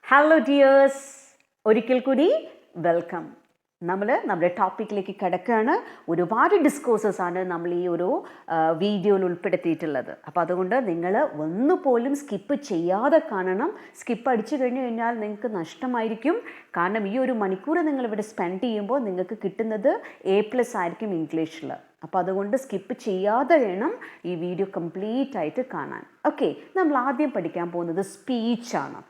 Hello dears, ഒരിക്കൽ കൂടി welcome. നമ്മുടെ ടോപ്പിക്കിലേക്ക് കിടക്കുകയാണ്. ഒരുപാട് ഡിസ്കോഴ്സസ് ആണ് നമ്മൾ ഈ ഒരു വീഡിയോയിൽ ഉൾപ്പെടുത്തിയിട്ടുള്ളത്. അപ്പോൾ അതുകൊണ്ട് നിങ്ങൾ ഒന്നുപോലും സ്കിപ്പ് ചെയ്യാതെ കാണണം. സ്കിപ്പ് അടിച്ചു കഴിഞ്ഞാൽ നിങ്ങൾക്ക് നഷ്ടമായിരിക്കും. കാരണം ഈ ഒരു മണിക്കൂർ നിങ്ങളിവിടെ സ്പെൻഡ് ചെയ്യുമ്പോൾ നിങ്ങൾക്ക് കിട്ടുന്നത് A+ ആയിരിക്കും ഇംഗ്ലീഷിൽ. അപ്പോൾ അതുകൊണ്ട് സ്കിപ്പ് ചെയ്യാതെ വേണം ഈ വീഡിയോ കംപ്ലീറ്റ് ആയിട്ട് കാണാൻ. ഓക്കെ, നമ്മൾ ആദ്യം പഠിക്കാൻ പോകുന്നത് സ്പീച്ചാണ്.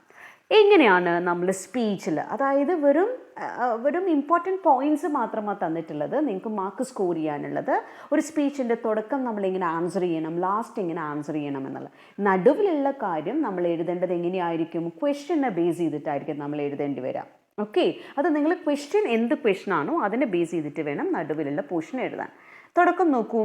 എങ്ങനെയാണ് നമ്മൾ സ്പീച്ചിൽ, അതായത് വെറും ഇമ്പോർട്ടൻറ്റ് പോയിൻറ്റ്സ് മാത്രമാണ് തന്നിട്ടുള്ളത്, നിങ്ങൾക്ക് മാർക്ക് സ്കോർ ചെയ്യാനുള്ളത്. ഒരു സ്പീച്ചിൻ്റെ തുടക്കം നമ്മളിങ്ങനെ ആൻസർ ചെയ്യണം, ലാസ്റ്റ് ഇങ്ങനെ ആൻസർ ചെയ്യണം എന്നുള്ള. നടുവിലുള്ള കാര്യം നമ്മൾ എഴുതേണ്ടത് എങ്ങനെയായിരിക്കും? ക്വസ്റ്റ്യനെ ബേസ് ചെയ്തിട്ടായിരിക്കും നമ്മൾ എഴുതേണ്ടി വരാം. ഓക്കെ, അത് നിങ്ങൾ എന്ത് ക്വസ്റ്റ്യൻ ആണോ അതിനെ ബേസ് ചെയ്തിട്ട് വേണം നടുവിലുള്ള പോർഷൻ എഴുതാൻ. തുടക്കം നോക്കൂ.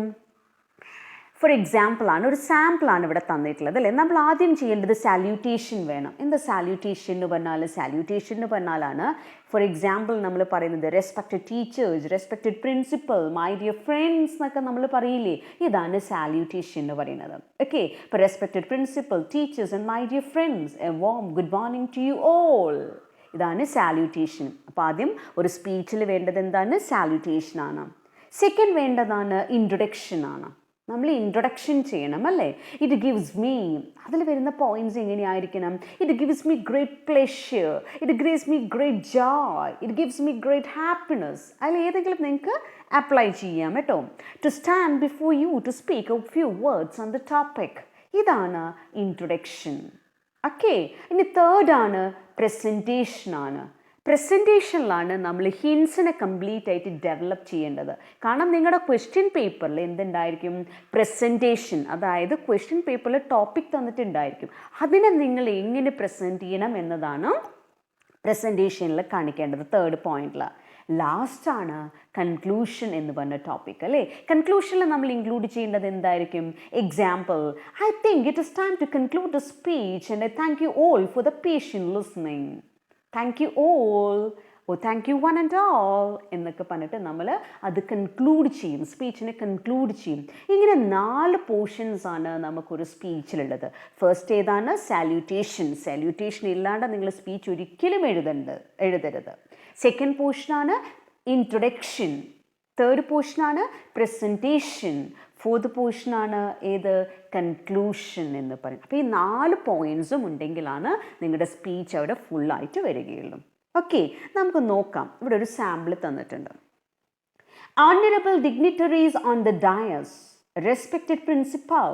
ഫോർ എക്സാമ്പിളാണ്, ഒരു സാമ്പിളാണ് ഇവിടെ തന്നിട്ടുള്ളത് അല്ലേ. നമ്മൾ ആദ്യം ചെയ്യേണ്ടത് സാല്യൂട്ടേഷൻ വേണം. എന്താ സാല്യൂട്ടേഷൻ എന്ന് പറഞ്ഞാൽ? സാല്യൂട്ടേഷൻ എന്ന് പറഞ്ഞാലാണ് ഫോർ എക്സാമ്പിൾ നമ്മൾ പറയുന്നത് respected teachers, respected principal, my dear friends എന്നൊക്കെ നമ്മൾ പറയില്ലേ, ഇതാണ് സാല്യൂട്ടേഷൻ എന്ന് പറയുന്നത്. ഓക്കെ, ഇപ്പോൾ respected principal, teachers and my dear friends, a warm good morning to you all. ഇതാണ് സാല്യൂട്ടേഷൻ. അപ്പോൾ ആദ്യം ഒരു സ്പീച്ചിൽ വേണ്ടത് എന്താണ്? സാല്യൂട്ടേഷനാണ്. സെക്കൻഡ് വേണ്ടതാണ് ഇൻട്രൊഡക്ഷൻ ആണ്. നമ്മൾ ഇൻട്രൊഡക്ഷൻ ചെയ്യണം അല്ലേ. ഇറ്റ് ഗിവ്സ് മീ, അതിൽ വരുന്ന പോയിന്റ്സ് എങ്ങനെയായിരിക്കണം? It gives me great pleasure, it gives me great joy, it gives me great happiness. അതിൽ ഏതെങ്കിലും നിങ്ങൾക്ക് അപ്ലൈ ചെയ്യാം കേട്ടോ. To stand before you to speak a few words on the topic. ഇതാണ് introduction. Okay, ഇനി തേർഡാണ് പ്രസൻറ്റേഷനാണ്. പ്രസൻറ്റേഷനിലാണ് നമ്മൾ ഹിൻസിനെ കംപ്ലീറ്റ് ആയിട്ട് ഡെവലപ്പ് ചെയ്യേണ്ടത്. കാരണം നിങ്ങളുടെ ക്വസ്റ്റ്യൻ പേപ്പറിൽ എന്തുണ്ടായിരിക്കും? പ്രസൻറ്റേഷൻ, അതായത് ക്വസ്റ്റ്യൻ പേപ്പറിൽ ടോപ്പിക് തന്നിട്ടുണ്ടായിരിക്കും. അതിനെ നിങ്ങൾ എങ്ങനെ പ്രസൻറ്റ് ചെയ്യണം എന്നതാണ് പ്രസൻറ്റേഷനിൽ കാണിക്കേണ്ടത്. തേർഡ് പോയിന്റിൽ ലാസ്റ്റാണ് കൺക്ലൂഷൻ എന്ന് പറഞ്ഞ ടോപ്പിക് അല്ലേ. കൺക്ലൂഷനിൽ നമ്മൾ ഇൻക്ലൂഡ് ചെയ്യേണ്ടത് എന്തായിരിക്കും? Example, I think it is time to conclude the speech and I thank you all for the patient listening. Thank you all, or thank you one and all എന്നൊക്കെ പറഞ്ഞിട്ട് നമ്മൾ അത് കൺക്ലൂഡ് ചെയ്യും, സ്പീച്ചിനെ conclude ചെയ്യും. ഇങ്ങനെ 4 portions ആണ് നമുക്കൊരു സ്പീച്ചിലുള്ളത്. First ഏതാണ്? സാല്യൂട്ടേഷൻ. സാല്യൂട്ടേഷൻ ഇല്ലാണ്ട് നിങ്ങൾ സ്പീച്ച് ഒരിക്കലും എഴുതരുത്. സെക്കൻഡ് പോർഷനാണ് ഇൻട്രൊഡക്ഷൻ. തേർഡ് പോർഷനാണ് പ്രസൻറ്റേഷൻ. ഫോർത്ത് പോർഷനാണ് ഏത്? കൺക്ലൂഷൻ എന്ന് പറയും. അപ്പോൾ ഈ 4 പോയിൻറ്റ്സും ഉണ്ടെങ്കിലാണ് നിങ്ങളുടെ സ്പീച്ച് അവിടെ ഫുള്ളായിട്ട് വരികയുള്ളൂ. ഓക്കെ, നമുക്ക് നോക്കാം. ഇവിടെ ഒരു സാമ്പിൾ തന്നിട്ടുണ്ട്. Honourable dignitaries on the dais, respected principal,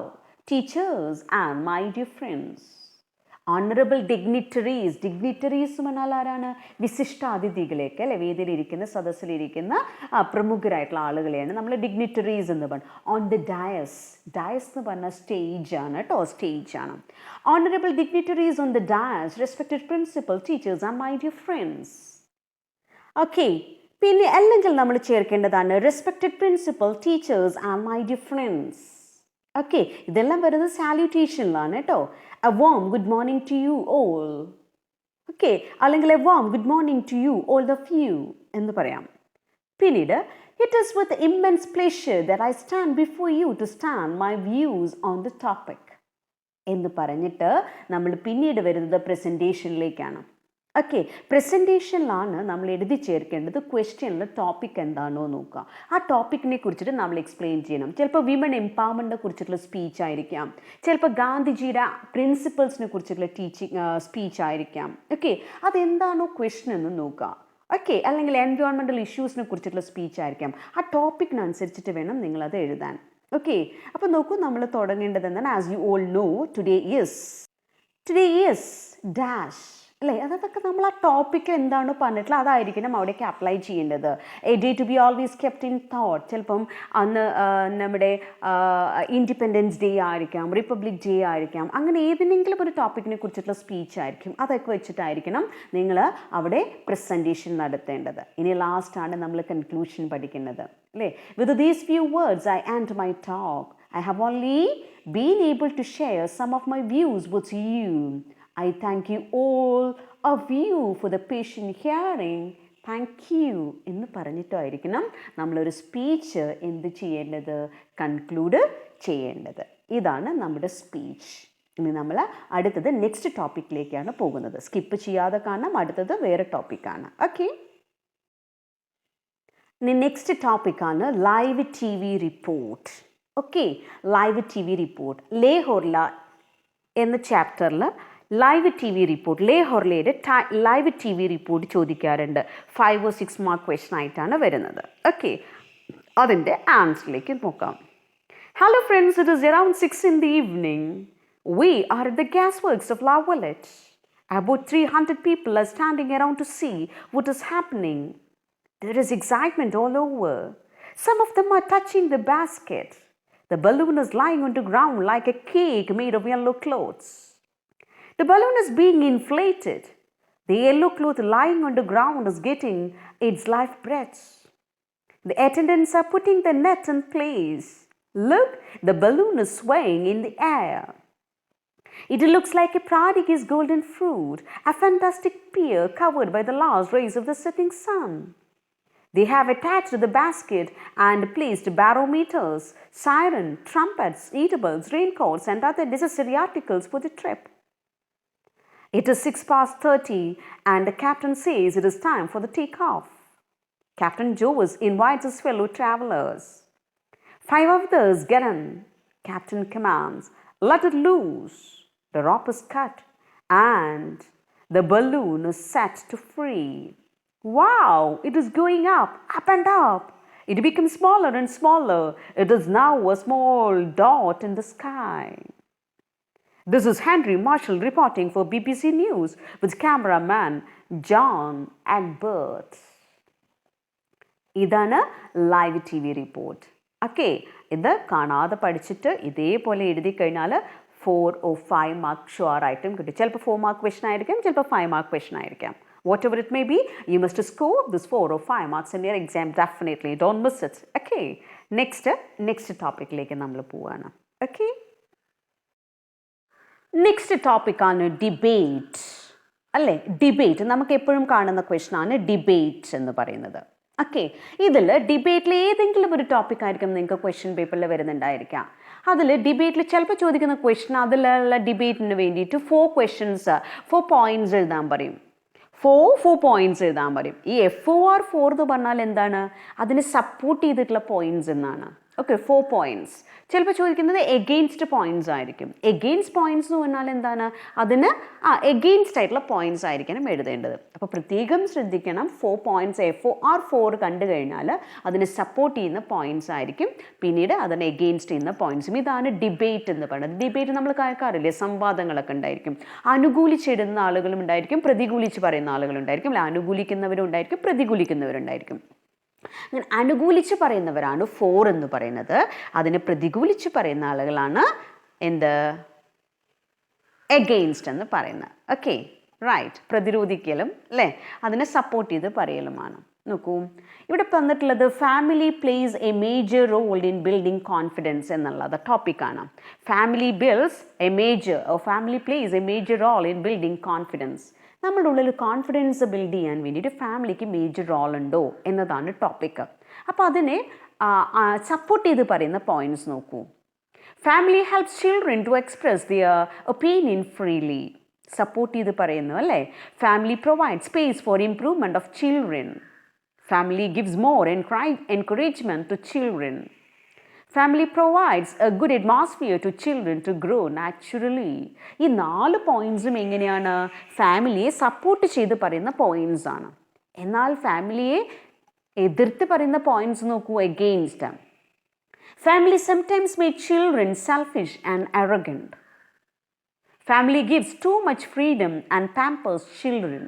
teachers and my dear friends. Honourable dignitaries. Dignitaries പറഞ്ഞാൽ ആരാണ്? വിശിഷ്ടാതിഥികളെയൊക്കെ അല്ലെ, വേദിയിലിരിക്കുന്ന സദസ്സിലിരിക്കുന്ന പ്രമുഖരായിട്ടുള്ള ആളുകളെയാണ് നമ്മൾ ഡിഗ്നിറ്ററീസ് എന്ന് പറയുന്നത്. ഓൺ ദ ഡയസ്, ഡയസ് എന്ന് പറഞ്ഞാൽ സ്റ്റേജ് ആണ് കേട്ടോ, സ്റ്റേജ് ആണ്. Honourable dignitaries on the dais, respected principal, teachers and my dear friends. Okay, പിന്നെ അല്ലെങ്കിൽ നമ്മൾ ചേർക്കേണ്ടതാണ് respected principal, teachers and my dear friends. Okay, ഇതെല്ലാം വരുന്നത് സാല്യൂട്ടേഷനിലാണ് കേട്ടോ. A warm good morning to you all. Okay, അല്ലെങ്കിൽ a warm good morning to you all of you എന്ന് പറയാം. പിന്നീട് it is with immense pleasure that I stand before you to stand my views on the topic എന്ന് പറഞ്ഞിട്ട് നമ്മൾ പിന്നീട് വരുന്നത് പ്രസൻറ്റേഷനിലേക്കാണ്. Okay, പ്രസൻറ്റേഷനിലാണ് നമ്മൾ എഴുതി ചേർക്കേണ്ടത് ക്വസ്റ്റ്യനിൽ ടോപ്പിക് എന്താണോ നോക്കുക. ആ ടോപ്പിക്കിനെ കുറിച്ചിട്ട് നമ്മൾ എക്സ്പ്ലെയിൻ ചെയ്യണം. ചിലപ്പോൾ വിമൺ എംപവർമെൻറ്റിനെ കുറിച്ചിട്ടുള്ള സ്പീച്ച് ആയിരിക്കാം, ചിലപ്പോൾ ഗാന്ധിജിയുടെ പ്രിൻസിപ്പൾസിനെ കുറിച്ചിട്ടുള്ള സ്പീച്ച് ആയിരിക്കാം. ഓക്കെ, അതെന്താണോ ക്വസ്റ്റ്യൻ എന്ന് നോക്കുക. ഓക്കെ, അല്ലെങ്കിൽ എൻവയോൺമെൻറ്റൽ ഇഷ്യൂസിനെ കുറിച്ചിട്ടുള്ള സ്പീച്ച് ആയിരിക്കാം. ആ ടോപ്പിക്കിനനുസരിച്ചിട്ട് വേണം നിങ്ങളത് എഴുതാൻ. ഓക്കെ, അപ്പോൾ നോക്കൂ, നമ്മൾ തുടങ്ങേണ്ടത് എന്താണ്? As you all no, today is dash അല്ലേ. അതൊക്കെ നമ്മൾ ആ ടോപ്പിക്ക് എന്താണോ പറഞ്ഞിട്ടുള്ളത് അതായിരിക്കണം അവിടേക്ക് അപ്ലൈ ചെയ്യേണ്ടത്. A day to be always kept in thought. ചിലപ്പം അന്ന് നമ്മുടെ ഇൻഡിപെൻഡൻസ് ഡേ ആയിരിക്കാം, റിപ്പബ്ലിക് ഡേ ആയിരിക്കാം, അങ്ങനെ ഏതെങ്കിലും ഒരു ടോപ്പിക്കിനെ കുറിച്ചിട്ടുള്ള സ്പീച്ച് ആയിരിക്കും. അതൊക്കെ വെച്ചിട്ടായിരിക്കണം നിങ്ങൾ അവിടെ പ്രസൻറ്റേഷൻ നടത്തേണ്ടത്. ഇനി ലാസ്റ്റാണ് നമ്മൾ കൺക്ലൂഷൻ പഠിക്കുന്നത് അല്ലേ. With these few words I end my talk. I have only been able to share some of my views with you. I thank you all of you for the patient hearing. Thank you എന്ന് പറഞ്ഞിട്ടായിരിക്കണം നമ്മളൊരു speech എന്ത് ചെയ്യേണ്ടത്? Conclude ചെയ്യേണ്ടത്. ഇതാണ് നമ്മുടെ speech. ഇനി നമ്മൾ അടുത്തത് നെക്സ്റ്റ് ടോപ്പിക്കിലേക്കാണ് പോകുന്നത്. സ്കിപ്പ് ചെയ്യാതെ കാണാം, അടുത്തത് വേറെ ടോപ്പിക്കാണ്. ഓക്കെ, ഇനി നെക്സ്റ്റ് ടോപ്പിക്കാണ് live T V report. Okay, live T V report ലേഹോർല എന്ന ചാപ്റ്ററിൽ ലൈവ് ടി വി റിപ്പോർട്ട് ലേഹോർലയുടെ ലൈവ് ടി വി റിപ്പോർട്ട് ചോദിക്കാറുണ്ട്. 5 or 6 മാർക്ക് ക്വസ്റ്റൻ ആയിട്ടാണ് വരുന്നത്. ഓക്കെ, അതിൻ്റെ ആൻസറിലേക്ക് നോക്കാം. Hello friends, it is around 6 in the evening. We are at the gasworks of La Villette. About 300 people are standing around to see what is happening. There is excitement all over. Some of them are touching the basket. The balloon is lying on the ground like a cake made of yellow clothes. The balloon is being inflated. The yellow cloth lying on the ground is getting its life breath. The attendants are putting the net in place. Look, the balloon is swaying in the air. It looks like a prodigious golden fruit, a fantastic pear covered by the last rays of the setting sun. They have attached to the basket and placed barometers, siren, trumpets, eatables, raincoats, and other necessary articles for the trip. It is 6:30 and the captain says it is time for the takeoff. Captain Jovis invites his fellow travelers. 5 others get in. Captain commands, let it loose. The rope is cut and the balloon is set to free. Wow, it is going up and up. It becomes smaller and smaller. It is now a small dot in the sky. This is Henry Marshall reporting for BBC News with cameraman John and Bert. ഇതാണ് live T V report. Okay, ഇത് കാണാതെ പഠിച്ചിട്ട് ഇതേപോലെ എഴുതി കഴിഞ്ഞാൽ 4 or 5 mark sure ആയിട്ടും കിട്ടും. ചിലപ്പോൾ 4 മാർക്ക് ക്വസ്റ്റൻ ആയിരിക്കും, ചിലപ്പോൾ 5 മാർക്ക് ക്വസ്റ്റൻ ആയിരിക്കാം. Whatever it may be, you must score this 4 or 5 marks in your exam definitely. Don't miss it. Okay, next ടോപ്പിക്കിലേക്ക് നമ്മൾ പോവാണ്. ഓക്കെ, നെക്സ്റ്റ് ടോപ്പിക്കാണ് ഡിബേറ്റ്. അല്ലേ, ഡിബേറ്റ് നമുക്ക് എപ്പോഴും കാണുന്ന ക്വസ്റ്റൻ ആണ് ഡിബേറ്റ് എന്ന് പറയുന്നത്. ഓക്കെ, ഇതിൽ ഡിബേറ്റിൽ ഏതെങ്കിലും ഒരു ടോപ്പിക് ആയിരിക്കും നിങ്ങൾക്ക് ക്വസ്റ്റ്യൻ പേപ്പറിൽ വരുന്നുണ്ടായിരിക്കാം. അതിൽ ഡിബേറ്റിൽ ചിലപ്പോൾ ചോദിക്കുന്ന ക്വസ്റ്റൻ അതിലുള്ള ഡിബേറ്റിന് വേണ്ടിയിട്ട് 4 പോയിന്റ്സ് എഴുതാൻ പറയും. 4 പോയിന്റ്സ് എഴുതാൻ പറയും. ഈ FOR4 എന്ന് പറഞ്ഞാൽ എന്താണ്? അതിന് സപ്പോർട്ട് ചെയ്തിട്ടുള്ള പോയിന്റ്സ് എന്നാണ്. Okay, 4 points. ചിലപ്പോൾ ചോദിക്കുന്നത് എഗെയിൻസ്റ്റ് പോയിന്റ്സ് ആയിരിക്കും. എഗെയിൻസ്റ്റ് പോയിന്റ്സ് എന്ന് പറഞ്ഞാൽ എന്താണ്? അതിന് എഗെയിൻസ്റ്റ് ആയിട്ടുള്ള പോയിന്റ്സ് ആയിരിക്കണം എഴുതേണ്ടത്. അപ്പോൾ പ്രത്യേകം ശ്രദ്ധിക്കണം. 4 പോയിന്റ്സ് FOR4 കണ്ടു കഴിഞ്ഞാൽ അതിന് സപ്പോർട്ട് ചെയ്യുന്ന പോയിന്റ്സ് ആയിരിക്കും, പിന്നീട് അതിന് എഗെയിൻസ്റ്റ് ചെയ്യുന്ന പോയിന്റ്സും. ഇതാണ് ഡിബേറ്റ് എന്ന് പറയുന്നത്. ഡിബേറ്റ് നമ്മൾ കേൾക്കാറില്ലേ, സംവാദങ്ങളൊക്കെ ഉണ്ടായിരിക്കും. അനുകൂലിച്ചിടുന്ന ആളുകളും ഉണ്ടായിരിക്കും, പ്രതികൂലിച്ച് പറയുന്ന ആളുകളുണ്ടായിരിക്കും. അല്ല, അനുകൂലിക്കുന്നവരും ഉണ്ടായിരിക്കും, പ്രതികൂലിക്കുന്നവരുണ്ടായിരിക്കും. അങ്ങനെ അനുകൂലിച്ച് പറയുന്നവരാണ് 4 എന്ന് പറയുന്നത്. അതിനെ പ്രതികൂലിച്ച് പറയുന്ന ആളുകളാണ് എന്ത്? എഗെയിൻസ്റ്റ് എന്ന് പറയുന്നത്. Okay, right. പ്രതിരോധിക്കലും അല്ലേ, അതിനെ സപ്പോർട്ട് ചെയ്ത് പറയലുമാണ്. നോക്കൂ, ഇവിടെ തന്നിട്ടുള്ളത് family plays a major role in building confidence എന്നുള്ളത് ടോപ്പിക്കാണ്. Family plays a major role in building confidence. നമ്മുടെ ഉള്ളിൽ കോൺഫിഡൻസ് ബിൽഡ് ചെയ്യാൻ വേണ്ടിയിട്ട് ഫാമിലിക്ക് മേജർ റോൾ ഉണ്ടോ എന്നതാണ് ടോപ്പിക്ക്. അപ്പോൾ അതിനെ സപ്പോർട്ട് ചെയ്ത് പറയുന്ന പോയിന്റ്സ് നോക്കൂ. Family helps children to express their opinion freely. Support ചെയ്ത് പറയുന്നു അല്ലേ. Family provide space for improvement of children. Family gives more encouragement to children. Family provides a good atmosphere to children to grow naturally. ഈ 4 പോയിന്റ്സും എങ്ങനെയാണ്? ഫാമിലിയെ support ചെയ്ത് പറയുന്ന points ആണ്. എന്നാൽ ഫാമിലിയെ എതിർത്ത് പറയുന്ന പോയിന്റ്സ് നോക്കൂ, against. Family sometimes make children selfish and arrogant. Family gives too much freedom and pampers children.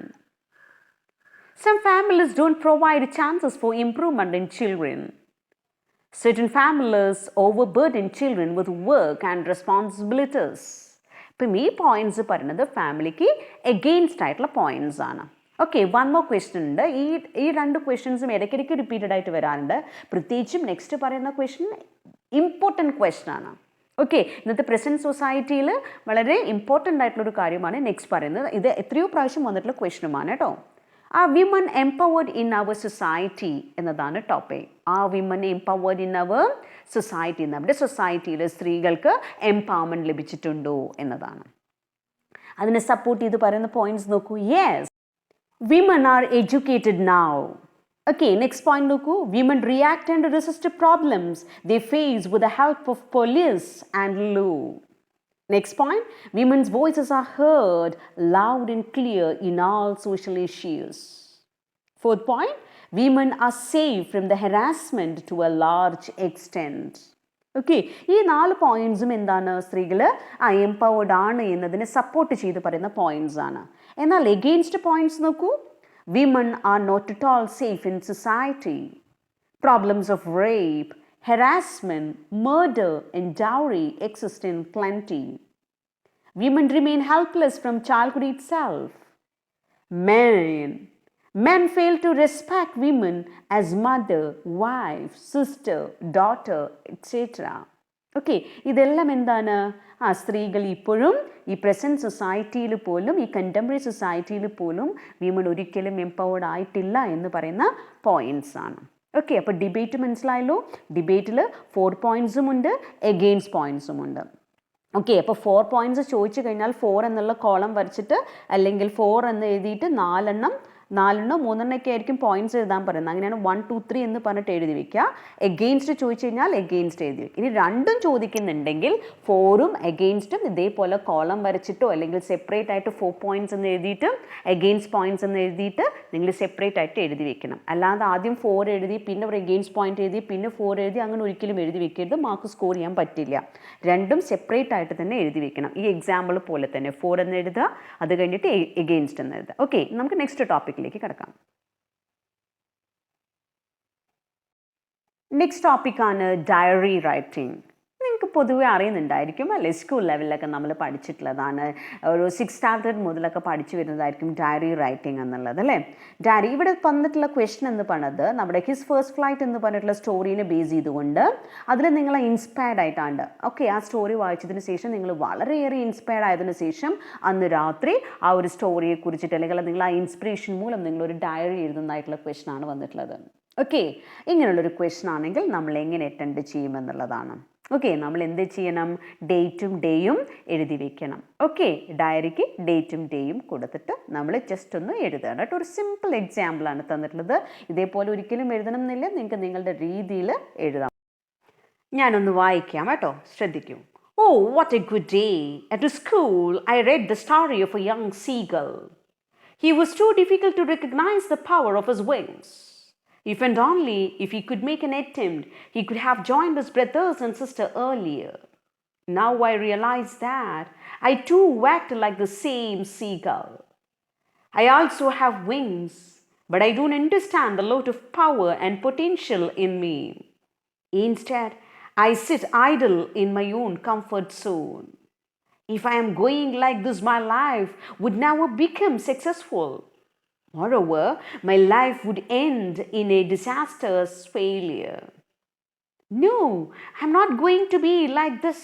Some families don't provide chances for improvement in children. Certain families overburden children with work and responsibilities. ഇപ്പം ഈ points പറയുന്നത് ഫാമിലിക്ക് against ആയിട്ടുള്ള points ആണ്. Okay, 1 more question ഉണ്ട്. ഈ 2 ക്വസ്റ്റ്യൻസും ഇടയ്ക്കിടയ്ക്ക് റിപ്പീറ്റഡ് ആയിട്ട് വരാറുണ്ട്. പ്രത്യേകിച്ചും നെക്സ്റ്റ് പറയുന്ന ക്വസ്റ്റ്യൻ ഇമ്പോർട്ടൻറ്റ് ക്വസ്റ്റ്യൻ ആണ്. ഓക്കെ, ഇന്നത്തെ പ്രസൻറ്റ് സൊസൈറ്റിയിൽ വളരെ ഇമ്പോർട്ടൻ്റ് ആയിട്ടുള്ളൊരു കാര്യമാണ് നെക്സ്റ്റ് പറയുന്നത്. ഇത് എത്രയോ പ്രാവശ്യം വന്നിട്ടുള്ള ക്വസ്റ്റ്യനുമാണ് കേട്ടോ. Are women empowered in our society എന്നതാണ് topic. Are women empowered in our society? നമ്മുടെ സൊസൈറ്റിയിൽ സ്ത്രീകൾക്ക് എംപവർമെൻറ്റ് ലഭിച്ചിട്ടുണ്ടോ എന്നതാണ്. അതിനെ സപ്പോർട്ട് ചെയ്ത് പറയുന്ന പോയിന്റ്സ് നോക്കൂ. Yes, women are educated now. Okay, next point നോക്കൂ. Women react and resist problems they face with the help of police and law. Next point, women's voices are heard loud and clear in all social issues. Fourth point, women are safe from the harassment to a large extent. Okay, ഈ 4 പോയിന്റ്സും എന്താണ്? സ്ത്രീകൾ empowered ആണ് എന്നതിനെ support ചെയ്ത് പറയുന്ന points ആണ്. എന്നാൽ against points നോക്കൂ. Women are not at all safe in society. Problems of rape, harassment, murder, and dowry exist in plenty. Women remain helpless from childhood itself. Men fail to respect women as mother, wife, sister, daughter, etc. Okay, ഇതെല്ലാം എന്താണ്? സ്ത്രീകൾ ഇപ്പോഴും ഈ present സൊസൈറ്റിയിൽ പോലും, ഈ contemporary സൊസൈറ്റിയിൽ പോലും വിമൺ ഒരിക്കലും എംപവേർഡ് ആയിട്ടില്ല എന്ന് പറയുന്ന പോയിന്റ്സ് ആണ്. ഓക്കെ, അപ്പോൾ ഡിബേറ്റ് മനസ്സിലായല്ലോ. ഡിബേറ്റിൽ 4 പോയിന്റ്സും ഉണ്ട്, എഗെയിൻസ്റ്റ് പോയിന്റ്സും ഉണ്ട്. ഓക്കെ, അപ്പോൾ 4 പോയിന്റ്സ് ചോദിച്ചു കഴിഞ്ഞാൽ 4 എന്നുള്ള കോളം വരച്ചിട്ട് അല്ലെങ്കിൽ 4 എന്ന് എഴുതിയിട്ട് 4 എണ്ണം 3 ആയിരിക്കും പോയിന്റ്സ് എഴുതാൻ പറയുന്നത്. അങ്ങനെയാണ് 1, 2, 3 എന്ന് പറഞ്ഞിട്ട് എഴുതി വെക്കുക. എഗെയിൻസ്റ്റ് ചോദിച്ചു കഴിഞ്ഞാൽ എഗെയിൻസ്റ്റ് എഴുതി വെക്കുക. ഇനി രണ്ടും ചോദിക്കുന്നുണ്ടെങ്കിൽ 4ഉം എഗെയിൻസ്റ്റും ഇതേപോലെ കോളം വരച്ചിട്ടോ അല്ലെങ്കിൽ സെപ്പറേറ്റ് ആയിട്ട് 4 പോയിന്റ്സ് എന്ന് എഴുതിയിട്ട് എഗെയിൻസ്റ്റ് പോയിന്റ്സ് എന്ന് എഴുതിയിട്ട് നിങ്ങൾ സെപ്പറേറ്റ് ആയിട്ട് എഴുതി വെക്കണം. അല്ലാതെ ആദ്യം 4 എഴുതി പിന്നെ ഒരു എഗെയിൻസ്റ്റ് പോയിന്റ് എഴുതി പിന്നെ 4 എഴുതി അങ്ങനെ ഒരിക്കലും എഴുതി വെക്കരുത്. മാർക്ക് സ്കോർ ചെയ്യാൻ പറ്റില്ല. രണ്ടും സെപ്പറേറ്റ് ആയിട്ട് തന്നെ എഴുതി വെക്കണം. ഈ എക്സാമ്പിൾ പോലെ തന്നെ 4 എന്ന് എഴുതുക, അത് കഴിഞ്ഞിട്ട് എഗെയിൻസ്റ്റ് എന്ന് എഴുതുക. ഓക്കെ, നമുക്ക് നെക്സ്റ്റ് ടോപ്പിക്കിലേക്ക് കിടക്കാം. നെക്സ്റ്റ് ടോപ്പിക്കാണ് ഡയറി റൈറ്റിംഗ്. നിങ്ങൾക്ക് പൊതുവെ അറിയുന്നുണ്ടായിരിക്കും അല്ലേ, സ്കൂൾ ലെവലിലൊക്കെ നമ്മൾ പഠിച്ചിട്ടുള്ളതാണ്. ഒരു 6th സ്റ്റാൻഡേർഡ് മുതലൊക്കെ പഠിച്ചു വരുന്നതായിരിക്കും ഡയറി റൈറ്റിംഗ് എന്നുള്ളത് അല്ലേ. ഡയറി ഇവിടെ വന്നിട്ടുള്ള ക്വസ്റ്റൻ എന്ന് പറഞ്ഞത് നമ്മുടെ ഹിസ് ഫസ്റ്റ് ഫ്ലൈറ്റ് എന്ന് പറഞ്ഞിട്ടുള്ള സ്റ്റോറീനെ ബേസ് ചെയ്തുകൊണ്ട് അതിൽ നിങ്ങൾ ഇൻസ്പയർഡ് ആയിട്ടാണ്. ഓക്കെ, ആ സ്റ്റോറി വായിച്ചതിന് ശേഷം നിങ്ങൾ വളരെയേറെ ഇൻസ്പയർഡ് ആയതിനു ശേഷം അന്ന് രാത്രി ആ ഒരു സ്റ്റോറിയെ കുറിച്ചിട്ട് അല്ലെങ്കിൽ നിങ്ങൾ ആ ഇൻസ്പിറേഷൻ മൂലം നിങ്ങളൊരു ഡയറി എഴുതുന്നതായിട്ടുള്ള ക്വസ്റ്റൻ ആണ് വന്നിട്ടുള്ളത്. ഓക്കെ, ഇങ്ങനെയുള്ളൊരു ക്വസ്റ്റൻ ആണെങ്കിൽ നമ്മൾ എങ്ങനെ അറ്റൻഡ് ചെയ്യുമെന്നുള്ളതാണ്. ഓക്കെ, നമ്മൾ എന്ത് ചെയ്യണം? ഡേറ്റും ഡേയും എഴുതി വെക്കണം. ഓക്കെ, ഡയറിക്ക് ഡേറ്റും ഡേയും കൊടുത്തിട്ട് നമ്മൾ ജസ്റ്റ് ഒന്ന് എഴുതണം കേട്ടോ. ഒരു സിമ്പിൾ എക്സാമ്പിളാണ് തന്നിട്ടുള്ളത്. ഇതേപോലെ ഒരിക്കലും എഴുതണം എന്നില്ല, നിങ്ങൾക്ക് നിങ്ങളുടെ രീതിയിൽ എഴുതാം. ഞാനൊന്ന് വായിക്കാം കേട്ടോ, ശ്രദ്ധിക്കൂ. Oh, what a good day! At school, I read the story of a young seagull. He was too difficult to recognize the power of his wings. If and only if he could make an attempt, he could have joined his brothers and sister earlier. Now I realize that I too act like the same seagull. I also have wings, but I don't understand the lot of power and potential in me. Instead, I sit idle in my own comfort zone. If I am going like this, my life would never become successful. Moreover, my life would end in a disastrous failure. No, I'm not going to be like this.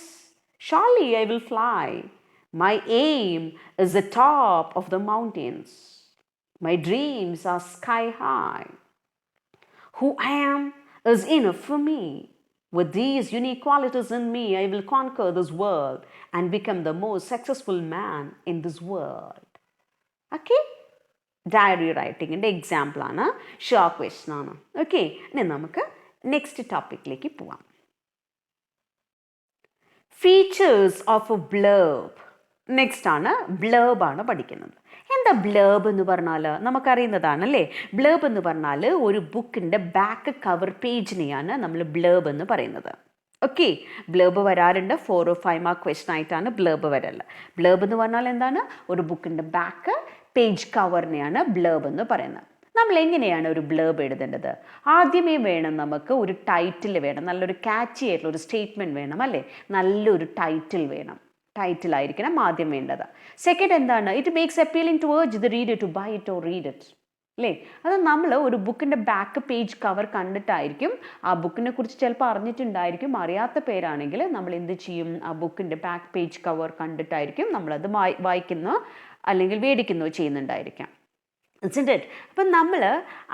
Surely I will fly. My aim is the top of the mountains. My dreams are sky high. Who I am is enough for me. With these unique qualities in me, I will conquer this world and become the most successful man in this world. Okay? Diary റൈറ്റിങ്ങിൻ്റെ എക്സാമ്പിളാണ്, short question ആണ്. Okay, ഇനി നമുക്ക് next ടോപ്പിക്കിലേക്ക് പോവാം. Features of a blurb. Next ആണ് ബ്ലേർബാണ് പഠിക്കുന്നത്. എന്താ ബ്ലേർബ് എന്ന് പറഞ്ഞാൽ നമുക്കറിയുന്നതാണല്ലേ. ബ്ലേർബ് എന്ന് പറഞ്ഞാൽ ഒരു ബുക്കിൻ്റെ ബാക്ക് കവർ പേജിനെയാണ് നമ്മൾ ബ്ലേർബ് എന്ന് പറയുന്നത്. ഓക്കെ, ബ്ലേർബ് വരാറുണ്ട്. 4 or 5 മാർക്ക് ക്വസ്റ്റൻ ആയിട്ടാണ് ബ്ലേർബ് വരല്. ബ്ലേർബ് എന്ന് പറഞ്ഞാൽ എന്താണ്? ഒരു ബുക്കിൻ്റെ ബാക്ക് പേജ് കവറിനെയാണ് ബ്ലേർബ് എന്ന് പറയുന്നത്. നമ്മൾ എങ്ങനെയാണ് ഒരു ബ്ലേർബ് എഴുതേണ്ടത്? ആദ്യമേ വേണം നമുക്ക് ഒരു ടൈറ്റിൽ വേണം, നല്ലൊരു ക്യാച്ചി ആയിട്ടുള്ള ഒരു സ്റ്റേറ്റ്മെൻറ്റ് വേണം അല്ലേ. നല്ലൊരു ടൈറ്റിൽ വേണം, ടൈറ്റിലായിരിക്കണം ആദ്യം വേണ്ടത്. സെക്കൻഡ് എന്താണ്? It makes appealing to urge the reader to buy it or read it അല്ലേ. അത് നമ്മൾ ഒരു ബുക്കിൻ്റെ ബാക്ക് പേജ് കവർ കണ്ടിട്ടായിരിക്കും, ആ ബുക്കിനെ കുറിച്ച് ചിലപ്പോൾ അറിഞ്ഞിട്ടുണ്ടായിരിക്കും, അറിയാത്ത പേരാണെങ്കിൽ നമ്മൾ എന്ത് ചെയ്യും? ആ ബുക്കിൻ്റെ ബാക്ക് പേജ് കവർ കണ്ടിട്ടായിരിക്കും നമ്മളത് വായിക്കുന്നോ അല്ലെങ്കിൽ മേടിക്കുന്നോ ചെയ്യുന്നുണ്ടായിരിക്കാം. isn't it? അപ്പം നമ്മൾ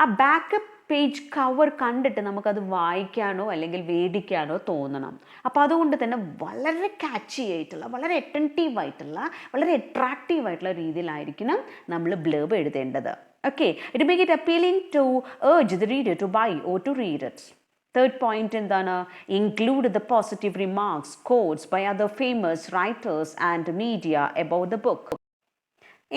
ആ ബാക്കപ്പ് പേജ് കവർ കണ്ടിട്ട് നമുക്കത് വായിക്കാനോ അല്ലെങ്കിൽ വേടിക്കാനോ തോന്നണം. അപ്പോൾ അതുകൊണ്ട് തന്നെ വളരെ ക്യാച്ചി ആയിട്ടുള്ള, വളരെ അറ്റൻറ്റീവ് ആയിട്ടുള്ള, വളരെ അട്രാക്റ്റീവ് ആയിട്ടുള്ള രീതിയിലായിരിക്കണം നമ്മൾ ബ്ലർബ് എഴുതേണ്ടത്. Okay, it make it appealing to urge the reader to buy or to read it. Third point എന്താണ്? Include the positive remarks, quotes by other famous writers and media about the book.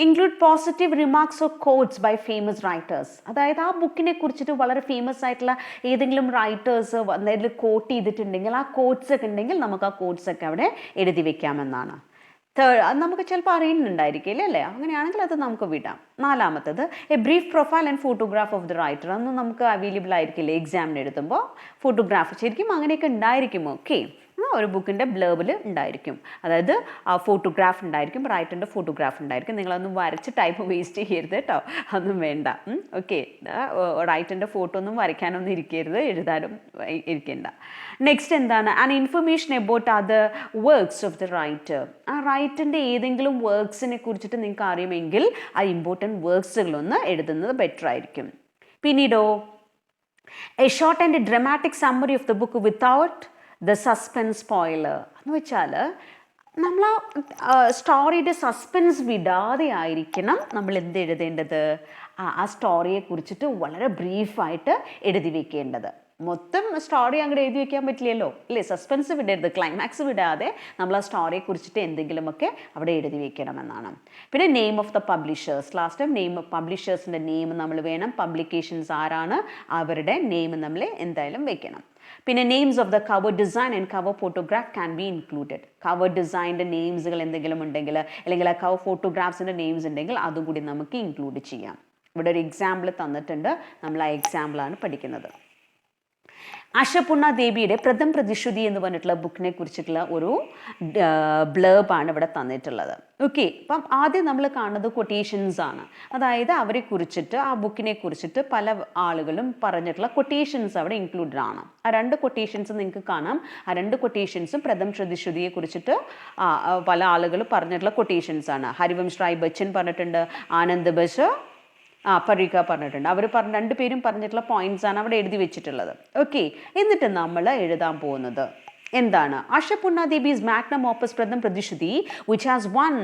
Include positive remarks or quotes by famous writers. അതായത് ആ ബുക്കിനെ കുറിച്ചിട്ട് വളരെ famous ആയിട്ടുള്ള ഏതെങ്കിലും writers എന്തെങ്കിലും coat ചെയ്തിട്ടുണ്ടെങ്കിൽ ആ കോട്ട്സ് ഒക്കെ ഉണ്ടെങ്കിൽ നമുക്ക് ആ കോട്ട്സ് ഒക്കെ അവിടെ എഴുതി വെക്കാമെന്നാണ്. അത് നമുക്ക് ചിലപ്പോൾ അറിയുന്നുണ്ടായിരിക്കില്ല അല്ലേ? അങ്ങനെയാണെങ്കിൽ അത് നമുക്ക് വിടാം. നാലാമത്തത് A brief profile and photograph of the writer. അതൊന്നും നമുക്ക് അവൈലബിൾ ആയിരിക്കില്ല എക്സാമിന് എഴുതുമ്പോൾ. ഫോട്ടോഗ്രാഫ് ശരിക്കും അങ്ങനെയൊക്കെ ഉണ്ടായിരിക്കും. ഓക്കെ, ഒരു ബുക്കിൻ്റെ ബ്ലർബിൽ ഉണ്ടായിരിക്കും. അതായത് ഫോട്ടോഗ്രാഫ് ഉണ്ടായിരിക്കും, റൈറ്ററിൻ്റെ ഫോട്ടോഗ്രാഫ് ഉണ്ടായിരിക്കും. നിങ്ങളൊന്നും വരച്ച് ടൈപ്പ് വേസ്റ്റ് ചെയ്യരുത് കേട്ടോ, അതൊന്നും വേണ്ട. ഓക്കെ, റൈറ്ററിൻ്റെ ഫോട്ടോ ഒന്നും വരയ്ക്കാനൊന്നും ഇരിക്കരുത്, എഴുതാനും ഇരിക്കേണ്ട. നെക്സ്റ്റ് എന്താണ്? And information about other works of the writer. ആ റൈറ്ററിൻ്റെ ഏതെങ്കിലും വർക്ക്സിനെ കുറിച്ചിട്ട് നിങ്ങൾക്ക് അറിയുമെങ്കിൽ ആ ഇമ്പോർട്ടൻറ്റ് വർക്ക്സുകളൊന്ന് എഴുതുന്നത് ബെറ്റർ ആയിരിക്കും. പിന്നീടോ a short and dramatic summary of the book without the suspense spoiler. എന്ന് വെച്ചാൽ നമ്മൾ ആ സ്റ്റോറിയുടെ സസ്പെൻസ് വിടാതെ ആയിരിക്കണം നമ്മൾ എന്ത് എഴുതേണ്ടത്? ആ സ്റ്റോറിയെ കുറിച്ചിട്ട് വളരെ ബ്രീഫായിട്ട് എഴുതി വെക്കേണ്ടത്. മൊത്തം സ്റ്റോറി അങ്ങോട്ട് എഴുതി വെക്കാൻ പറ്റില്ലല്ലോ അല്ലേ? സസ്പെൻസ് വിടരുത്, ക്ലൈമാക്സ് വിടാതെ നമ്മൾ ആ സ്റ്റോറിയെ കുറിച്ചിട്ട് എന്തെങ്കിലുമൊക്കെ അവിടെ എഴുതി വെക്കണമെന്നാണ്. പിന്നെ name of the publishers. Last time name പബ്ലിഷേഴ്സിൻ്റെ നെയിം നമ്മൾ വേണം. പബ്ലിക്കേഷൻസ് ആരാണ് അവരുടെ നെയിം നമ്മൾ എന്തായാലും വെക്കണം. പിന്നെ names of the cover design and cover photograph can be included. Cover ഡിസൈൻ്റെ നെയിംസുകൾ എന്തെങ്കിലും ഉണ്ടെങ്കിൽ അല്ലെങ്കിൽ ആ കവർ ഫോട്ടോഗ്രാഫ്സിൻ്റെ നെയിംസ് ഉണ്ടെങ്കിൽ അതും കൂടി നമുക്ക് ഇൻക്ലൂഡ് ചെയ്യാം. ഇവിടെ ഒരു എക്സാമ്പിൾ തന്നിട്ടുണ്ട്, നമ്മൾ ആ എക്സാമ്പിളാണ് പഠിക്കുന്നത്. അശപൂർണ ദേവിയുടെ പ്രഥം പ്രതിശ്രുതി എന്ന് പറഞ്ഞിട്ടുള്ള ബുക്കിനെ കുറിച്ചിട്ടുള്ള ഒരു ബ്ലർബാണ് ഇവിടെ തന്നിട്ടുള്ളത്. ഓക്കെ, അപ്പം ആദ്യം നമ്മൾ കാണുന്നത് കൊട്ടേഷൻസ് ആണ്. അതായത് അവരെ കുറിച്ചിട്ട് ആ ബുക്കിനെ കുറിച്ചിട്ട് പല ആളുകളും പറഞ്ഞിട്ടുള്ള കൊട്ടേഷൻസ് അവിടെ ഇൻക്ലൂഡഡ് ആണ്. ആ രണ്ട് കൊട്ടേഷൻസ് നിങ്ങൾക്ക് കാണാം. ആ രണ്ട് കൊട്ടേഷൻസും പ്രഥം പ്രതിശ്രുതിയെ കുറിച്ചിട്ട് പല ആളുകൾ പറഞ്ഞിട്ടുള്ള കൊട്ടേഷൻസ് ആണ്. ഹരിവംശ് റായ് ബച്ചൻ പറഞ്ഞിട്ടുണ്ട്, ആനന്ദ് ബഷ് പരീക്ക പറഞ്ഞിട്ടുണ്ട്. അവർ രണ്ടുപേരും പറഞ്ഞിട്ടുള്ള പോയിന്റ്സ് ആണ് അവിടെ എഴുതി വെച്ചിട്ടുള്ളത്. ഓക്കെ, എന്നിട്ട് നമ്മൾ എഴുതാൻ പോകുന്നത് എന്താണ്? Ashapurna Devi's magnum opus Pratham Pratishruti which has won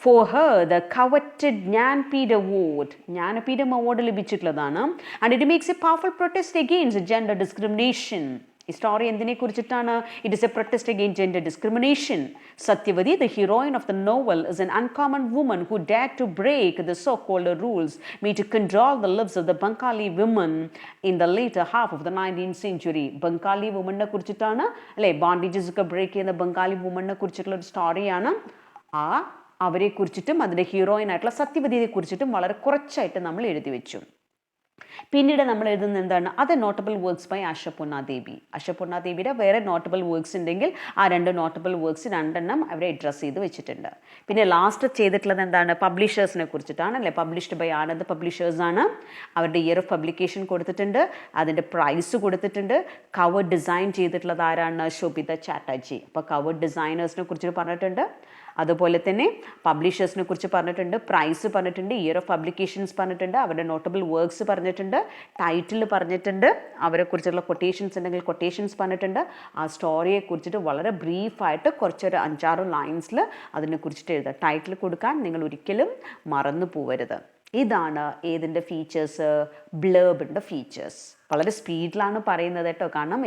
for her the coveted Jnanpith award. Jnanapeetham award ലഭിച്ചിട്ടുള്ളതാണ്. and it makes a powerful protest against gender discrimination. ഈ സ്റ്റോറി എന്തിനെ കുറിച്ചിട്ടാണ്? It is A protest against gender discrimination. Sathyavathi, the heroine of the novel, is an uncommon woman who dared to break the so-called rules made to control the lives of the Bengali women in the later half of the 19th century. Bengali വുമണിനെ കുറിച്ചിട്ടാണ് അല്ലേ? Bondages ഒക്കെ break ചെയ്യുന്ന ബംഗാളി വുമണിനെ കുറിച്ചിട്ടുള്ള ഒരു സ്റ്റോറിയാണ്. അവരെ കുറിച്ചിട്ടും അതിൻ്റെ ഹീറോയിൻ ആയിട്ടുള്ള സത്യവതിയെ കുറിച്ചിട്ടും വളരെ കുറച്ചായിട്ട് നമ്മൾ എഴുതി വെച്ചു. പിന്നീട് നമ്മൾ എഴുതുന്നത് എന്താണ്? അത് നോട്ടബിൾ വർക്ക്സ് ബൈ അശപൂർണ ദേവി. അശപൂർണ ദേവിയുടെ വേറെ നോട്ടബിൾ വർക്ക്സ് ഉണ്ടെങ്കിൽ ആ രണ്ട് നോട്ടബിൾ വർക്ക്സ് രണ്ടെണ്ണം അവരെ അഡ്രസ്സ് ചെയ്ത് വെച്ചിട്ടുണ്ട്. പിന്നെ ലാസ്റ്റ് ചെയ്തിട്ടുള്ളത് എന്താണ്? പബ്ലിഷേഴ്സിനെ കുറിച്ചിട്ടാണ് അല്ലേ? പബ്ലിഷ്ഡ് ബൈ ആനന്ദ് പബ്ലിഷേഴ്സ് ആണ്. അവരുടെ ഇയർ ഓഫ് പബ്ലിക്കേഷൻ കൊടുത്തിട്ടുണ്ട്, അതിൻ്റെ പ്രൈസ് കൊടുത്തിട്ടുണ്ട്. കവർ ഡിസൈൻ ചെയ്തിട്ടുള്ളത് ആരാണ്? ശോഭിത ചാറ്റർജി. അപ്പോൾ കവർ ഡിസൈനേഴ്സിനെ കുറിച്ച് പറഞ്ഞിട്ടുണ്ട്, അതുപോലെ തന്നെ പബ്ലിഷേഴ്സിനെ കുറിച്ച് പറഞ്ഞിട്ടുണ്ട്, പ്രൈസ് പറഞ്ഞിട്ടുണ്ട്, ഇയർ ഓഫ് പബ്ലിക്കേഷൻസ് പറഞ്ഞിട്ടുണ്ട്, അവരുടെ നോട്ടബിൾ വർക്ക്സ് പറഞ്ഞിട്ടുണ്ട്, ടൈറ്റിൽ പറഞ്ഞിട്ടുണ്ട്, അവരെക്കുറിച്ചുള്ള കൊട്ടേഷൻസ് ഉണ്ടെങ്കിൽ കൊട്ടേഷൻസ് പറഞ്ഞിട്ടുണ്ട്. ആ സ്റ്റോറിയെ കുറിച്ചിട്ട് വളരെ ബ്രീഫായിട്ട് കുറച്ചൊരു 5-6 ലൈൻസിൽ അതിനെക്കുറിച്ചിട്ട് എഴുതുക. ടൈറ്റിൽ കൊടുക്കാൻ നിങ്ങൾ ഒരിക്കലും മറന്നു പോവരുത്. ഇതാണ് ഏതിൻ്റെ ഫീച്ചേഴ്സ്? ബ്ലർബിൻ്റെ ഫീച്ചേഴ്സ്. വളരെ സ്പീഡിലാണ് പറയുന്നത് കേട്ടോ, കാരണം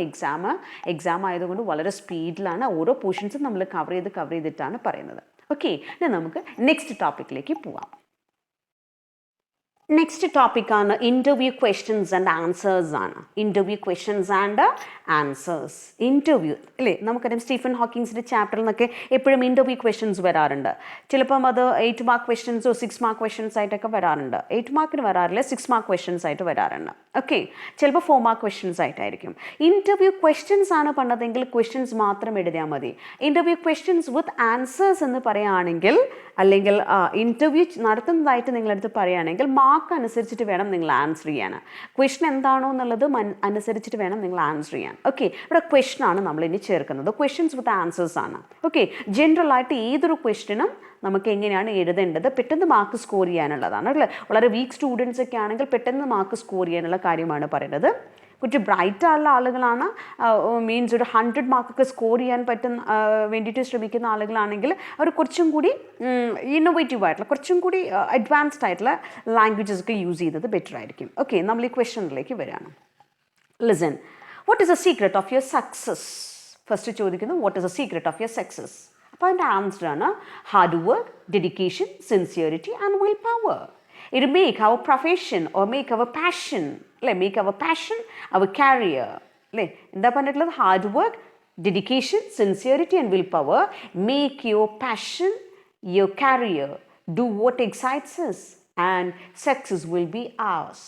എക്സാം ആയതുകൊണ്ട് വളരെ സ്പീഡിലാണ് ഓരോ പോർഷൻസും നമ്മൾ കവർ ചെയ്തിട്ടാണ് പറയുന്നത്. ഓക്കെ, ഇനി നമുക്ക് നെക്സ്റ്റ് ടോപ്പിക്കിലേക്ക് പോവാം. നെക്സ്റ്റ് ടോപ്പിക്കാണ് ഇൻ്റർവ്യൂ ക്വസ്റ്റ്യൻസ് ആൻഡ് ആൻസേഴ്സ് ആണ്. Interview questions and answers. Interview അല്ലേ, നമുക്കറിയാം സ്റ്റീഫൻ ഹോക്കിങ്സിൻ്റെ ചാപ്റ്ററിൽ നിന്നൊക്കെ എപ്പോഴും ഇൻ്റർവ്യൂ ക്വസ്റ്റ്യൻസ് വരാറുണ്ട്. ചിലപ്പം അത് 8 മാർക്ക് ക്വസ്റ്റ്യൻസോ 6 മാർക്ക് ക്വസ്റ്റ്യൻസ് ആയിട്ടൊക്കെ വരാറുണ്ട്. 8 മാർക്കിന് വരാറില്ല, 6 മാർക്ക് ക്വസ്റ്റ്യൻസ് ആയിട്ട് വരാറുണ്ട്. ഓക്കെ, ചിലപ്പോൾ 4 മാർക്ക് ക്വസ്റ്റ്യൻസ് ആയിട്ടായിരിക്കും. ഇൻ്റർവ്യൂ ക്വസ്റ്റ്യൻസ് ആണ് പണ്ടതെങ്കിൽ ക്വസ്റ്റ്യൻസ് മാത്രം എഴുതിയാൽ മതി. ഇൻ്റർവ്യൂ ക്വസ്റ്റ്യൻസ് വിത്ത് ആൻസേഴ്സ് എന്ന് പറയുകയാണെങ്കിൽ, അല്ലെങ്കിൽ ഇൻ്റർവ്യൂ നടത്തുന്നതായിട്ട് നിങ്ങളടുത്ത് പറയുകയാണെങ്കിൽ മാർക്ക് മാർക്ക് അനുസരിച്ചിട്ട് വേണം നിങ്ങൾ ആൻസർ ചെയ്യാൻ. ക്വസ്റ്റൻ എന്താണോ എന്നുള്ളത് അനുസരിച്ചിട്ട് വേണം നിങ്ങൾ ആൻസർ ചെയ്യാൻ. ഓക്കെ, ഇവിടെ ക്വസ്റ്റൻ ആണ് നമ്മൾ ഇനി ചേർക്കുന്നത്. ക്വസ്റ്റ്യൻസ് വിത്ത് ആൻസേഴ്സ് ആണ്. ഓക്കെ, ജനറൽ ആയിട്ട് ഏതൊരു ക്വസ്റ്റ്യനും നമുക്ക് എങ്ങനെയാണ് എഴുതേണ്ടത്, പെട്ടെന്ന് മാർക്ക് സ്കോർ ചെയ്യാനുള്ളതാണ് അല്ലേ. വളരെ വീക്ക് സ്റ്റുഡൻസ് ഒക്കെ ആണെങ്കിൽ പെട്ടെന്ന് മാർക്ക് സ്കോർ ചെയ്യാനുള്ള കാര്യമാണ് പറയുന്നത്. കുറച്ച് ബ്രൈറ്റ് ആയുള്ള ആളുകളാണ്, മീൻസ് ഒരു 100 മാർക്കൊക്കെ സ്കോർ ചെയ്യാൻ വേണ്ടിയിട്ട് ശ്രമിക്കുന്ന ആളുകളാണെങ്കിൽ അവർ കുറച്ചും കൂടി ഇന്നോവേറ്റീവ് ആയിട്ടുള്ള, കുറച്ചും കൂടി അഡ്വാൻസ്ഡ് ആയിട്ടുള്ള ലാംഗ്വേജസ് ഒക്കെ യൂസ് ചെയ്യുന്നത് ബെറ്റർ ആയിരിക്കും. ഓക്കെ, നമ്മൾ ഈ ക്വസ്റ്റ്യനിലേക്ക് വരികയാണ്. Listen, what is the secret of your success? First ചോദിക്കുന്നു, what is the secret of your success? അപ്പോൾ അതിൻ്റെ ആൻസർ ആണ് hard work, dedication, sincerity and will power. It make our profession or make our passion, make our passion our career. എന്താ പറഞ്ഞിട്ടുള്ളത്? Hard work, dedication, sincerity and will power make your passion your career. Do what excites us and success will be ours.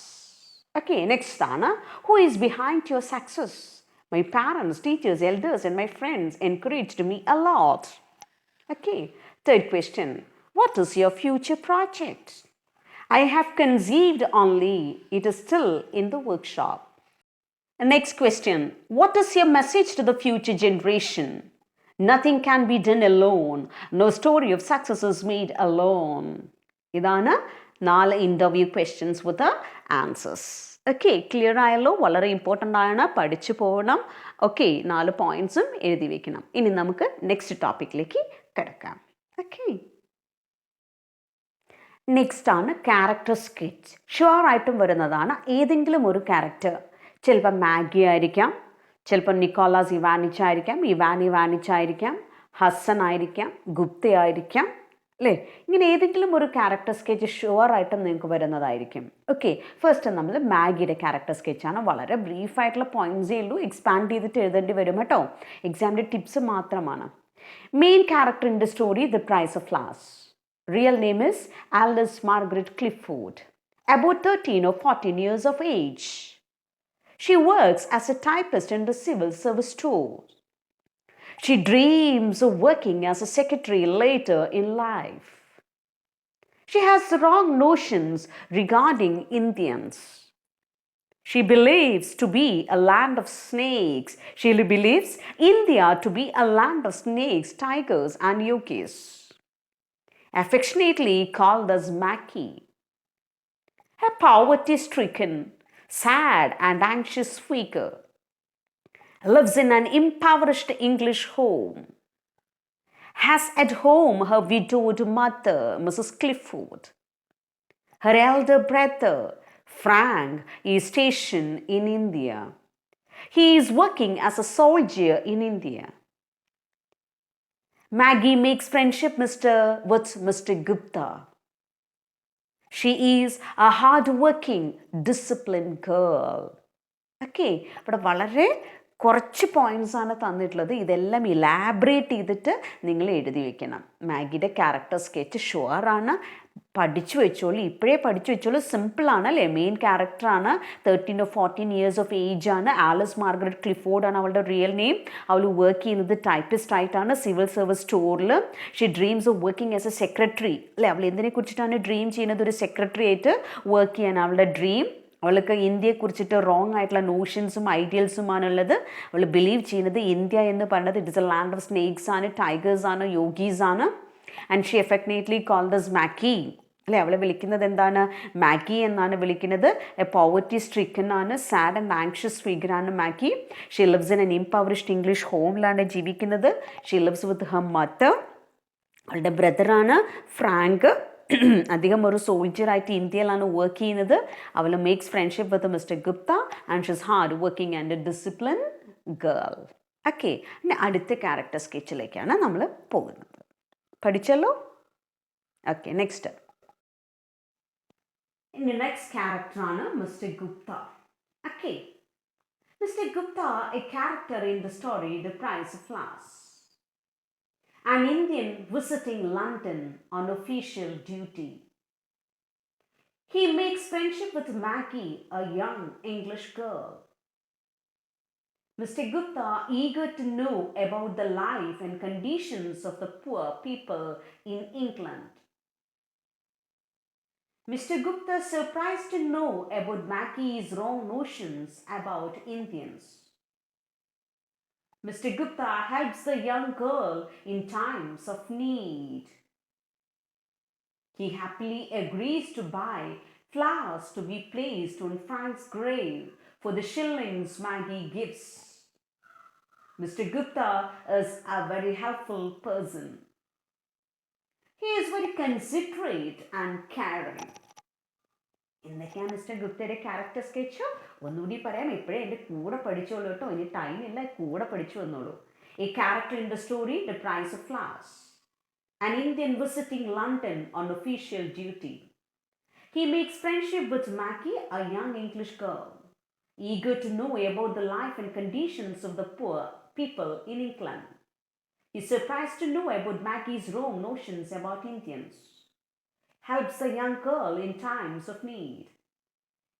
Okay, next ആണ്, who is behind your success? My parents, teachers, elders and my friends encouraged me a lot. Okay, third question, what is your future project? I have conceived only, it is still in the workshop. Next question, what is your message to the future generation? Nothing can be done alone. No story of success is made alone. ഇതാണ് 4 interview questions with answers. Okay, clear ആയല്ലോ? വളരെ important ആണ്, പഠിച്ചു പോകണം. Okay, 4 പോയിൻറ്റ്സും എഴുതി വെക്കണം. ഇനി നമുക്ക് നെക്സ്റ്റ് ടോപ്പിക്കിലേക്ക് കിടക്കാം. ഓക്കെ, നെക്സ്റ്റ് ആണ് ക്യാരക്ടർ സ്കെച്ച്. ഷുവറായിട്ടും വരുന്നതാണ് ഏതെങ്കിലും ഒരു ക്യാരക്ടർ. ചിലപ്പോൾ മാഗി ആയിരിക്കാം, ചിലപ്പോൾ നിക്കോളാസ് ഇവാനിച്ച് ആയിരിക്കാം, ഇവാനിച്ച് ആയിരിക്കാം, ഹസൻ ആയിരിക്കാം, ഗുപ്ത ആയിരിക്കാം, അല്ലേ? ഇങ്ങനെ ഏതെങ്കിലും ഒരു ക്യാരക്ടർ സ്കെച്ച് ഷുവറായിട്ടും നിങ്ങൾക്ക് വരുന്നതായിരിക്കും. ഓക്കെ, ഫസ്റ്റ് നമ്മൾ മാഗിയുടെ ക്യാരക്ടർ സ്കെച്ചാണ്. വളരെ ബ്രീഫായിട്ടുള്ള പോയിൻറ്റ്സേ ഉള്ളൂ, എക്സ്പാൻഡ് ചെയ്തിട്ട് എഴുതേണ്ടി വരും കേട്ടോ. എക്സാമിൻ്റെ ടിപ്സ് മാത്രമാണ്. Main character in the story the price of flowers. Real name is Alice Margaret Clifford. About 13 or 14 years of age. She works as a typist in the civil service store. She dreams of working as a secretary later in life. She has wrong notions regarding Indians. She believes to be a land of snakes. She believes India to be a land of snakes, tigers and yogis. Affectionately called as Mackie. A poverty-stricken, sad and anxious figure lives in an impoverished English home. Has at home her widowed mother, Mrs. Clifford. Her elder brother, Frank, is stationed in India. He is working as a soldier in India. Maggie makes friendship with Mr. Gupta. She is a hard-working, disciplined girl. Okay, but വളരെ കുറച്ച് points ആണ് തന്നിട്ടുള്ളത്. ഇതെല്ലാം elaborate ചെയ്തിട്ട് നിങ്ങൾ എഴുതി വെക്കണം. മാഗിയുടെ character sketch ഷുവറാണ്, പഠിച്ചു വെച്ചോളൂ, ഇപ്പോഴേ പഠിച്ചു വെച്ചോളൂ. സിമ്പിളാണ് അല്ലേ? മെയിൻ ക്യാരക്ടറാണ്, 13 or 14 years of ഏജ് ആണ്. ആലിസ് മാർഗരറ്റ് ക്ലിഫോർഡ് ആണ് അവളുടെ റിയൽ നെയിം. അവൾ വർക്ക് ചെയ്യുന്നത് ടൈപ്പിസ്റ്റ് ആയിട്ടാണ് സിവിൽ സർവീസ് സ്റ്റോറിൽ. She dreams of working as A secretary അല്ലേ? അവൾ എന്തിനെ കുറിച്ചിട്ടാണ് ഡ്രീം ചെയ്യുന്നത്? ഒരു സെക്രട്ടറി ആയിട്ട് വർക്ക് ചെയ്യാൻ അവളുടെ ഡ്രീം. അവൾക്ക് ഇന്ത്യയെക്കുറിച്ചിട്ട് റോങ് ആയിട്ടുള്ള നോഷൻസും ഐഡിയൽസുമാണുള്ളത്. അവൾ ബിലീവ് ചെയ്യുന്നത് ഇന്ത്യ എന്ന് പറയുന്നത് it is A land of snakes ആണ്, ടൈഗേഴ്സ് ആണ്, യോഗീസ് ആണ്. ആൻഡ് ഷീ എഫക്ട്നേറ്റ്ലി കോൾഡ് as മാക്കി അല്ലേ? അവളെ വിളിക്കുന്നത് എന്താണ്? മാക്കി എന്നാണ് വിളിക്കുന്നത്. എ പോവർട്ടി സ്ട്രിക്കൻ ആണ്, സാഡ് ആൻഡ് ആങ്ഷ്യസ് ഫിഗറാണ് Maggie. She lives in an impoverished English ഹോമിലാണ് ജീവിക്കുന്നത്. She lives with her mother. അവളുടെ ബ്രദറാണ് ഫ്രാങ്ക്. അദ്ദേഹം ഒരു സോൾജറായിട്ട് ഇന്ത്യയിലാണ് വർക്ക് ചെയ്യുന്നത്. അവൾ makes friendship with mister Gupta and she's hard working and a discipline girl. Okay, പിന്നെ അടുത്ത ക്യാരക്ടർ സ്കെച്ചിലേക്കാണ് നമ്മൾ പോകുന്നത്. പഠിച്ചല്ലോ? Okay, next. ഇനി നെക്സ്റ്റ് ക്യാരക്ടറാണ് mister Gupta. Okay, mister Gupta a character in the story the price of flowers. An Indian visiting London on official duty. He makes friendship with Maggie, a young English girl. Mr. Gupta, eager to know about the life and conditions of the poor people in England. Mr. Gupta is surprised to know about Mackie's wrong notions about Indians. Mr. Gupta helps the young girl in times of need. He happily agrees to buy flowers to be placed on Frank's grave for the shillings Maggie gives. Mr. Gupta is a very helpful person. He is very considerate and caring. എന്തൊക്കെയാണ് mister ഗുപ്തയുടെ character sketch? ഒന്നുകൂടി പറയാം, എപ്പോഴേ എൻ്റെ കൂടെ പഠിച്ചോളൂ കേട്ടോ, ഇനി ടൈമില്ല, കൂടെ പഠിച്ചു വന്നോളൂ. A character in the story, The Price of Flowers. An Indian visiting London on official duty. He makes friendship with Mackie, a young English girl, eager to know about the life and conditions of the poor people in England. He is surprised to know about Mackie's wrong notions about Indians. Helps the young girl in times of need.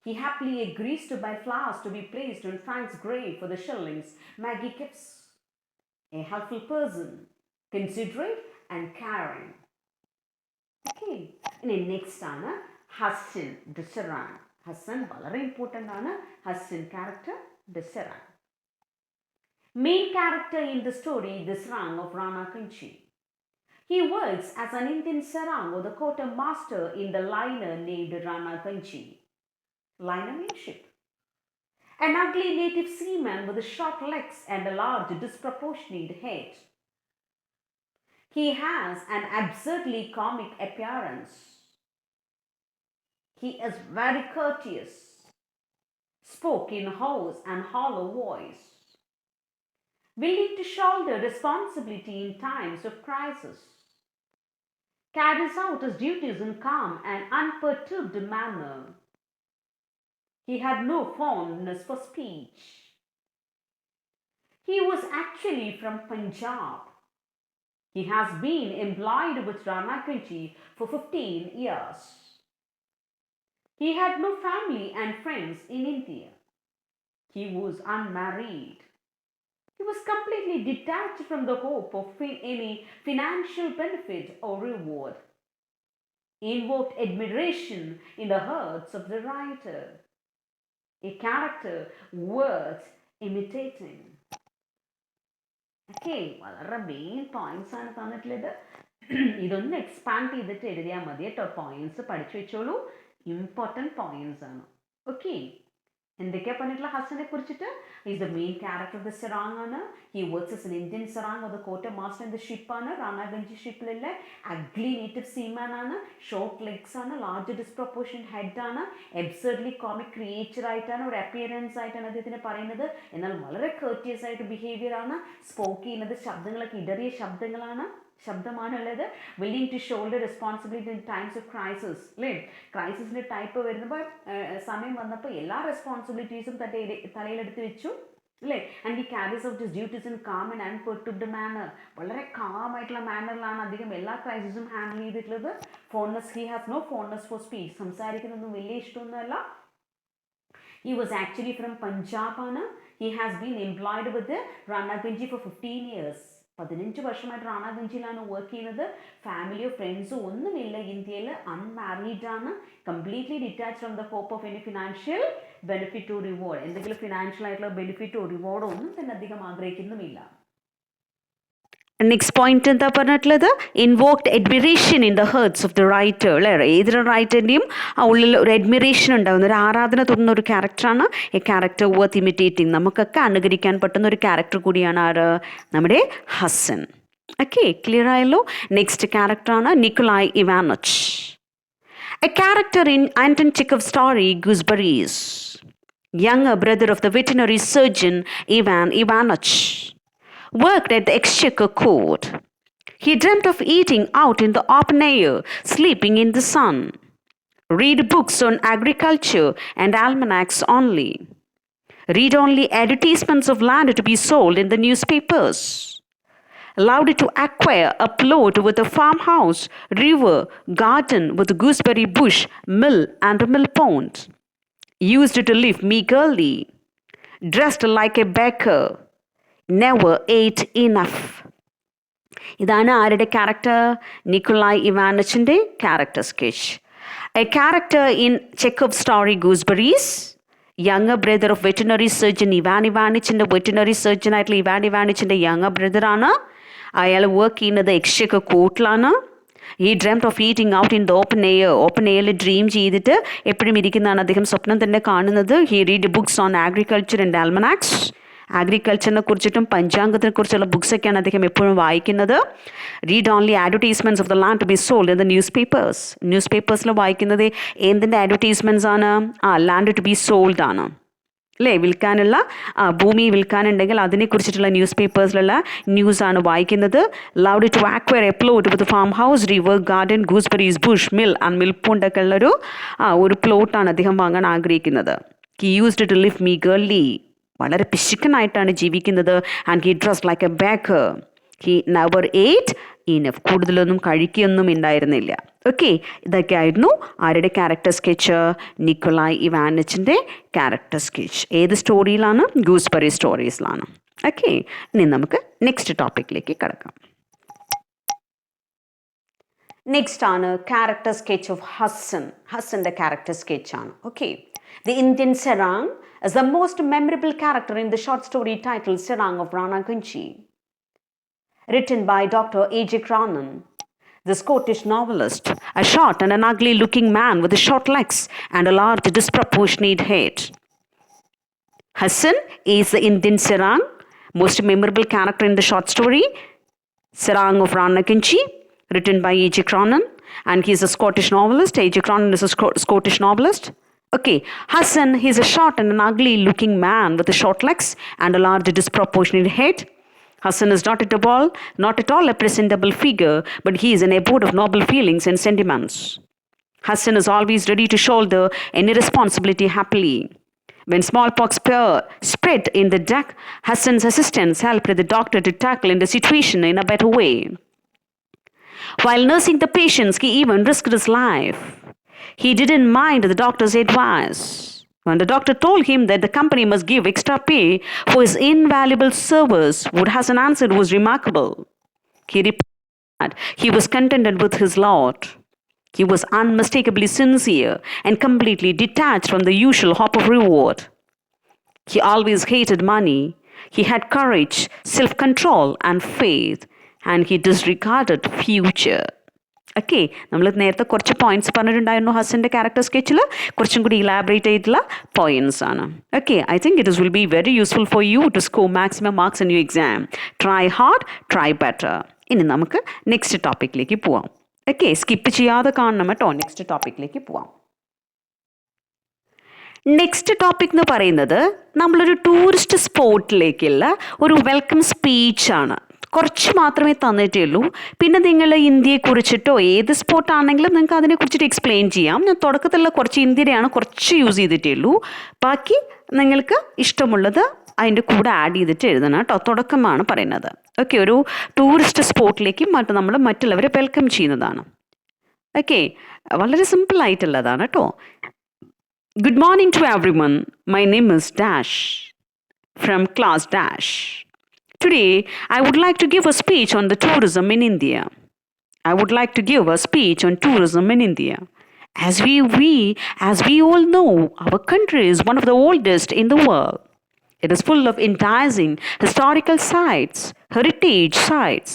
He happily agrees to buy flowers to be placed on Frank's grave for the shillings Maggie gives. A helpful person, considerate and caring. Okay, ഇനി next ആണ് Hasan the serang. Hasan വളരെ important ആണ്. Hasan character the serang. Main character in the story, the Sarang of Rana Kanchi. He works as an Indian Sarang or the quartermaster in the liner named Rana Kanchi. Liner means ship. An ugly native seaman with short legs and a large disproportionate head. He has an absurdly comic appearance. He is very courteous, spoke in hoarse and hollow voice, willing to shoulder responsibility in times of crisis, carries out his duties in calm and unperturbed manner. He had no fondness for speech. He was actually from Punjab. He has been employed with Rana Kanchi for 15 years. He had no family and friends in India. He was unmarried. He was completely detached from the hope of any financial benefit or reward. He invoked admiration in the hearts of the writer. A character worth imitating. Okay, വളരെ main points ആണ് തന്നിട്ടുള്ളത്. ഇതൊന്ന് expand ചെയ്തിട്ട് എഴുതിയാൽ മതി കേട്ടോ. Points പഠിച്ചു വെച്ചോളൂ, ഇമ്പോർട്ടൻറ്റ് പോയിന്റ്സ് ആണ്. ഓക്കെ, എന്തൊക്കെയാണ് പറഞ്ഞിട്ടുള്ള ഹസനെ കുറിച്ചിട്ട്? Is the main character of the serang ആണ്. He works as an Indian serang, അത് കോട്ട മാസ്റ്റർ ഇൻ ദ ഷിപ്പാണ്. റാണാഗഞ്ചി ഷിപ്പിലുള്ള അഗ്ലി നേറ്റീവ് സീമാൻ ആണ്. ഷോർട്ട് ലെഗ്സ് ആണ്, ലാർജ് ഡിസ്പ്രപ്പോർഷൻ ഹെഡ് ആണ്, എബ്സർഡ്ലി കോമിക് ക്രിയേച്ചർ ആയിട്ടാണ്, ഒരു അപ്പിയറൻസ് ആയിട്ടാണ് അദ്ദേഹത്തിന് പറയുന്നത്. എന്നാൽ വളരെ കേർട്ടിയസ് ആയിട്ട് ബിഹേവിയർ ആണ്. സ്പോക്ക് ചെയ്യുന്നത് ശബ്ദങ്ങളൊക്കെ ഇടറിയ ശബ്ദമാണുള്ളത്. Willing to shoulder responsibility in times of crisis. അല്ലേ, ക്രൈസിസിൻ്റെ ടൈപ്പ് വരുമ്പോൾ സമയം വന്നപ്പോൾ എല്ലാ റെസ്പോൺസിബിലിറ്റീസും തലയിലെടുത്ത് വെച്ചു അല്ലേ. And he carries out his duties in calm and unperturbed manner. വളരെ കാമായിട്ടുള്ള മാനറിലാണ് അദ്ദേഹം എല്ലാ ക്രൈസിസും ഹാൻഡിൽ ചെയ്തിട്ടുള്ളത്. He has no fondness for speech. സംസാരിക്കുന്നതൊന്നും വലിയ ഇഷ്ടമൊന്നുമല്ല. He was actually from Punjab. He has been employed with the Ryjaaas for 15 years. 15 വർഷമായിട്ട് റാണാഗഞ്ചിയിലാണ് വർക്ക് ചെയ്യുന്നത്. ഫാമിലിയോ ഫ്രണ്ട്സോ ഒന്നുമില്ല ഇന്ത്യയിൽ. അൺമാരീഡ് ആണ്. Completely detach from the hope of any financial benefit or reward. എന്തെങ്കിലും financial ആയിട്ടുള്ള ബെനിഫിറ്റോ റിവാർഡോ ഒന്നും തന്നെ അധികം ആഗ്രഹിക്കുന്നുമില്ല. നെക്സ്റ്റ് പോയിന്റ് എന്താ പറഞ്ഞിട്ടുള്ളത്? Invoked admiration in the hertz of the writer. അല്ലേ, ഏതൊരു റൈറ്ററിൻ്റെയും ആ ഉള്ളിൽ ഒരു അഡ്മിറേഷൻ ഉണ്ടാകുന്ന, ഒരു ആരാധന തോന്നുന്ന ഒരു ക്യാരക്ടറാണ് എ ക്യാരക്ടർ വർത്ത് ഇമിറ്റേറ്റിംഗ്. നമുക്കൊക്കെ അനുകരിക്കാൻ പറ്റുന്ന ഒരു ക്യാരക്ടർ കൂടിയാണ് ആര്? നമ്മുടെ ഹസൻ. ഓക്കെ, ക്ലിയർ ആയല്ലോ. നെക്സ്റ്റ് ക്യാരക്ടറാണ് Nikolai Ivanich. A character in Anton Chekhov's story gooseberries. younger brother of the veterinary surgeon Ivan Ivanich. Worked at the Exchequer Court. He dreamt of eating out in the open air, sleeping in the sun. Read books on agriculture and almanacs only. Read only advertisements of land to be sold in the newspapers. Allowed to acquire a plot with a farmhouse, river, garden with gooseberry bush, mill and a mill pond. Used to live meagerly. Dressed like a beggar. Never ate enough. ഇതാണ് ആരുടെ character? Nikolai ഇവാനിച്ചിൻ്റെ character sketch. A character in Chekhov's story Gooseberries, younger brother of veterinary surgeon Ivan Ivanich and the veterinary surgeon ആയിട്ടുള്ള Ivan Ivanichന്റെ younger brother ആണ്. അയാൾ work ചെയ്യുന്നത് exchequer കോർട്ടിലാണ്. He dreamed of eating out in the open എയറിൽ dream ചെയ്തിട്ട് എപ്പോഴും ഇരിക്കുന്നതാണ് അദ്ദേഹം സ്വപ്നം തന്നെ കാണുന്നത്. He read books on agriculture and almanacs. അഗ്രികൾച്ചറിനെ കുറിച്ചിട്ടും പഞ്ചാംഗത്തിനെ കുറിച്ചുള്ള ബുക്സൊക്കെയാണ് അദ്ദേഹം എപ്പോഴും വായിക്കുന്നത്. Read only advertisements of the land to be sold in the news പേപ്പേഴ്സിൽ വായിക്കുന്നത് എന്തിൻ്റെ അഡ്വർടൈസ്മെൻറ്റ്സ് ആണ്? ലാൻഡ് ടു ബി സോൾഡ് ആണ് അല്ലേ? വിൽക്കാനുള്ള ഭൂമി വിൽക്കാനുണ്ടെങ്കിൽ അതിനെക്കുറിച്ചിട്ടുള്ള ന്യൂസ് പേപ്പേഴ്സിലുള്ള ന്യൂസാണ് വായിക്കുന്നത്. Loved to acquire a plot with farm house, river garden, gooseberries bush, mill പൂണ്ടൊക്കെ ഉള്ളൊരു ഒരു പ്ലോട്ടാണ് അദ്ദേഹം വാങ്ങാൻ ആഗ്രഹിക്കുന്നത്. He used to live meagrely, വളരെ പിശുക്കനായിട്ടാണ് ജീവിക്കുന്നത്. And he dress like a baker. He never ate enough, കൂടുതലൊന്നും കഴിക്കുകയൊന്നും ഉണ്ടായിരുന്നില്ല. ഓക്കെ, ഇതൊക്കെ ആയിരുന്നു ആരുടെ ക്യാരക്ടർ സ്കെച്ച്? നിക്കോളായ് ഇവാനിച്ചിൻ്റെ ക്യാരക്ടർ സ്കെച്ച്. ഏത് സ്റ്റോറിയിലാണ്? ഗൂസ്ബെറി സ്റ്റോറീസിലാണ്. ഓക്കെ, ഇനി നമുക്ക് നെക്സ്റ്റ് ടോപ്പിക്കിലേക്ക് കിടക്കാം. നെക്സ്റ്റ് ആണ് ക്യാരക്ടർ സ്കെച്ച് ഓഫ് ഹസൻ. ഹസൻ്റെ ക്യാരക്ടർ സ്കെച്ചാണ്. Okay, the Indian serang is the most memorable character in the short story titled Serang of Ryjaaas, written by Dr. A.J. Cronin, the Scottish novelist, a short and an ugly-looking man with short legs and a large disproportionate head. Hassan is the Indian Serang, most memorable character in the short story Serang of Ryjaaas, written by A.J. Cronin, and he is a Scottish novelist. A.J. Cronin is a Scottish novelist. Okay, Hassan, he's a short and an ugly-looking man with short legs and a large disproportionate head. Hassan is not at all a presentable figure, but he is an abode of noble feelings and sentiments. Hassan is always ready to shoulder any responsibility happily. When smallpox spread in the deck, Hassan's assistants helped the doctor to tackle the situation in a better way. While nursing the patients, he even risked his life. He didn't mind the doctor's advice. When the doctor told him that the company must give extra pay for his invaluable service, what Hassan answered was remarkable. He replied he was contented with his lot. He was unmistakably sincere and completely detached from the usual hope of reward. He always hated money. He had courage, self-control, and faith, and he disregarded future. Okay, നമ്മൾ നേരത്തെ കുറച്ച് points പറഞ്ഞിട്ടുണ്ടായിരുന്നു ഹസൻ്റെ character സ്കെച്ചിൽ. കുറച്ചും കൂടി elaborate ആയിട്ടുള്ള points ആണ്. Okay, I think it will be very useful for you to score maximum marks in you exam. Try hard, try better. ഇനി നമുക്ക് നെക്സ്റ്റ് ടോപ്പിക്കിലേക്ക് പോവാം. ഓക്കെ, സ്കിപ്പ് ചെയ്യാതെ കാണണം കേട്ടോ. നെക്സ്റ്റ് ടോപ്പിക്കിലേക്ക് പോവാം. നെക്സ്റ്റ് ടോപ്പിക് എന്ന് പറയുന്നത് നമ്മളൊരു ടൂറിസ്റ്റ് സ്പോട്ടിലേക്കുള്ള ഒരു വെൽക്കം സ്പീച്ചാണ്. കുറച്ച് മാത്രമേ തന്നിട്ടേ ഉള്ളൂ. പിന്നെ നിങ്ങൾ ഇന്ത്യയെക്കുറിച്ചിട്ടോ ഏത് സ്പോട്ടാണെങ്കിലും നിങ്ങൾക്ക് അതിനെക്കുറിച്ചിട്ട് എക്സ്പ്ലെയിൻ ചെയ്യാം. ഞാൻ തുടക്കത്തിലുള്ള കുറച്ച് ഇന്ത്യയുടെയാണ് കുറച്ച് യൂസ് ചെയ്തിട്ടേ ഉള്ളൂ. ബാക്കി നിങ്ങൾക്ക് ഇഷ്ടമുള്ളത് അതിൻ്റെ കൂടെ ആഡ് ചെയ്തിട്ട് എഴുതണം കേട്ടോ. തുടക്കമാണ് പറയുന്നത്. ഓക്കെ, ഒരു ടൂറിസ്റ്റ് സ്പോട്ടിലേക്ക് നമ്മൾ മറ്റുള്ളവരെ വെൽക്കം ചെയ്യുന്നതാണ്. ഓക്കെ, വളരെ സിമ്പിളായിട്ടുള്ളതാണ് കേട്ടോ. Good morning to everyone. My name is dash from class dash. Today, I would like to give a speech on the tourism in India. As we all know, our country is one of the oldest in the world. It is full of enticing historical sites, heritage sites,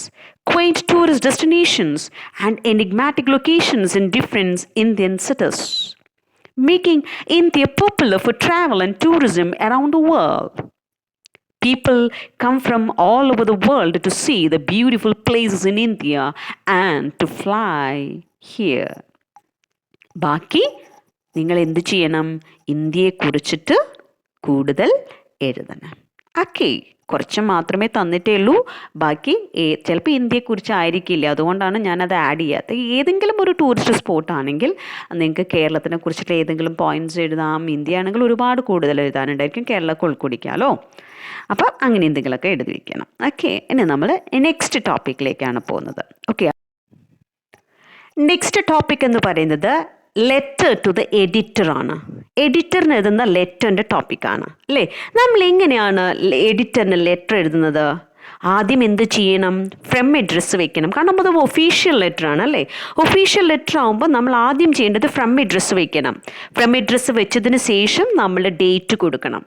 quaint tourist destinations, and enigmatic locations in different Indian cities, making India popular for travel and tourism around the world. People come from all over the world to see the beautiful places in India and to fly here. ബാക്കി നിങ്ങൾ എന്ത് ചെയ്യണം? ഇന്ത്യയെക്കുറിച്ചിട്ട് കൂടുതൽ എഴുതണം. Okay, കുറച്ച് മാത്രമേ തന്നിട്ടേ ഉള്ളൂ. ബാക്കി ചിലപ്പോൾ ഇന്ത്യയെക്കുറിച്ച് ആയിരിക്കില്ല, അതുകൊണ്ടാണ് ഞാനത് ആഡ് ചെയ്യാത്തത്. ഏതെങ്കിലും ഒരു ടൂറിസ്റ്റ് സ്പോട്ടാണെങ്കിൽ നിങ്ങൾക്ക് കേരളത്തിനെ കുറിച്ചിട്ട് ഏതെങ്കിലും പോയിന്റ്സ് എഴുതാം. ഇന്ത്യ ആണെങ്കിൽ ഒരുപാട് കൂടുതൽ എഴുതാനുണ്ടായിരിക്കും. കേരളമൊക്കെ ഉൾക്കൊള്ളിക്കാമല്ലോ. അപ്പോൾ അങ്ങനെ എന്തെങ്കിലുമൊക്കെ എഴുതി വയ്ക്കണം. ഓക്കെ, ഇനി നമ്മൾ നെക്സ്റ്റ് ടോപ്പിക്കിലേക്കാണ് പോകുന്നത്. ഓക്കെ, നെക്സ്റ്റ് ടോപ്പിക് എന്ന് പറയുന്നത് ലെറ്റർ ടു ദ എഡിറ്ററാണ്. എഡിറ്ററിന് എഴുതുന്ന ലെറ്ററിൻ്റെ ടോപ്പിക്കാണ് അല്ലേ. നമ്മൾ എങ്ങനെയാണ് എഡിറ്ററിന് ലെറ്റർ എഴുതുന്നത്? ആദ്യം എന്ത് ചെയ്യണം? ഫ്രം അഡ്രസ്സ് വെക്കണം. കാരണം അത് ഒഫീഷ്യൽ ലെറ്റർ ആണ് അല്ലേ? ഒഫീഷ്യൽ ലെറ്റർ ആകുമ്പോൾ നമ്മൾ ആദ്യം ചെയ്യേണ്ടത് ഫ്രം അഡ്രസ്സ് വെക്കണം. ഫ്രം അഡ്രസ്സ് വെച്ചതിന് ശേഷം നമ്മൾ ഡേറ്റ് കൊടുക്കണം.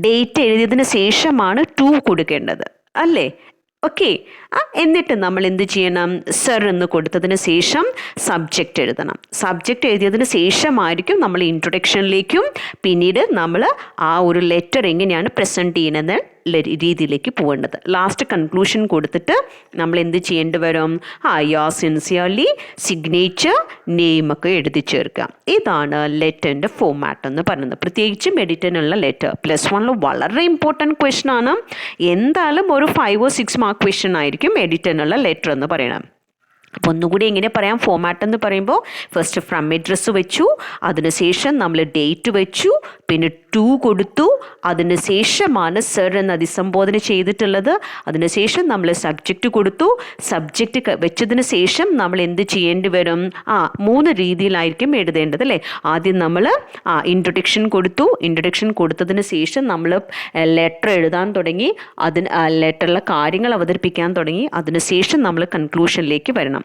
ഡേറ്റ് എഴുതിയതിന് ശേഷമാണ് ടു കൊടുക്കേണ്ടത് അല്ലേ? ഓക്കെ. എന്നിട്ട് നമ്മൾ എന്ത് ചെയ്യണം? സർ എന്ന് കൊടുത്തതിന് ശേഷം സബ്ജക്റ്റ് എഴുതണം. സബ്ജക്റ്റ് എഴുതിയതിന് ശേഷമായിരിക്കും നമ്മൾ ഇൻട്രൊഡക്ഷനിലേക്കും പിന്നീട് നമ്മൾ ആ ഒരു ലെറ്റർ എങ്ങനെയാണ് പ്രസൻറ്റ് ചെയ്യുന്നത് രീതിയിലേക്ക് പോകേണ്ടത്. ലാസ്റ്റ് കൺക്ലൂഷൻ കൊടുത്തിട്ട് നമ്മൾ എന്ത് ചെയ്യേണ്ടി വരും? യോർ സിൻസിയർലി, സിഗ്നേച്ചർ, നെയിമൊക്കെ എഴുതി ചേർക്കാം. ഇതാണ് ലെറ്ററിൻ്റെ ഫോമാറ്റ് എന്ന് പറയുന്നത്. പ്രത്യേകിച്ചും എഡിറ്റിനുള്ള ലെറ്റർ +1 വളരെ ഇമ്പോർട്ടൻറ്റ് ക്വസ്റ്റൻ ആണ്. എന്തായാലും ഒരു 5 or 6 മാർക്ക് ക്വസ്റ്റൻ ആയിരിക്കും എഡിറ്റിനുള്ള ലെറ്റർ എന്ന് പറയണം. അപ്പോൾ ഒന്നുകൂടി എങ്ങനെ പറയാം? ഫോമാറ്റ് എന്ന് പറയുമ്പോൾ ഫസ്റ്റ് ഫ്രം അഡ്രസ്സ് വെച്ചു, അതിനുശേഷം നമ്മൾ ഡേറ്റ് വെച്ചു, പിന്നെ ടു കൊടുത്തു, അതിനുശേഷമാണ് സർ എന്ന് അഭിസംബോധന ചെയ്തിട്ടുള്ളത്. അതിനുശേഷം നമ്മൾ സബ്ജക്റ്റ് കൊടുത്തു. സബ്ജക്റ്റ് വെച്ചതിന് ശേഷം നമ്മൾ എന്ത് ചെയ്യേണ്ടി വരും? 3 രീതിയിലായിരിക്കും എഴുതേണ്ടത് അല്ലേ? ആദ്യം നമ്മൾ ഇൻട്രൊഡക്ഷൻ കൊടുത്തു. ഇൻട്രൊഡക്ഷൻ കൊടുത്തതിന് ശേഷം നമ്മൾ ലെറ്റർ എഴുതാൻ തുടങ്ങി. ലെറ്ററിലെ കാര്യങ്ങൾ അവതരിപ്പിക്കാൻ തുടങ്ങി. അതിനുശേഷം നമ്മൾ കൺക്ലൂഷനിലേക്ക് വരണം.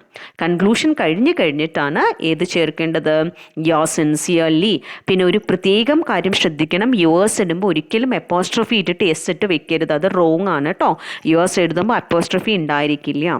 കൺക്ലൂഷൻ കഴിഞ്ഞിട്ടാണ് ഏത് ചേർക്കേണ്ടത്? Your sincerely. പിന്നെ ഒരു പ്രത്യേകം കാര്യം ശ്രദ്ധിക്കണം. യോഴ്സ് ഇടുമ്പോൾ ഒരിക്കലും അപ്പോസ്ട്രോഫി ഇട്ടിട്ട് എസ് ഇട്ട് വെക്കരുത്. അത് റോങ് ആണ് കേട്ടോ. യോഴ്സ് എഴുതുമ്പോൾ അപ്പോസ്ട്രോഫി ഉണ്ടായിരിക്കില്ല.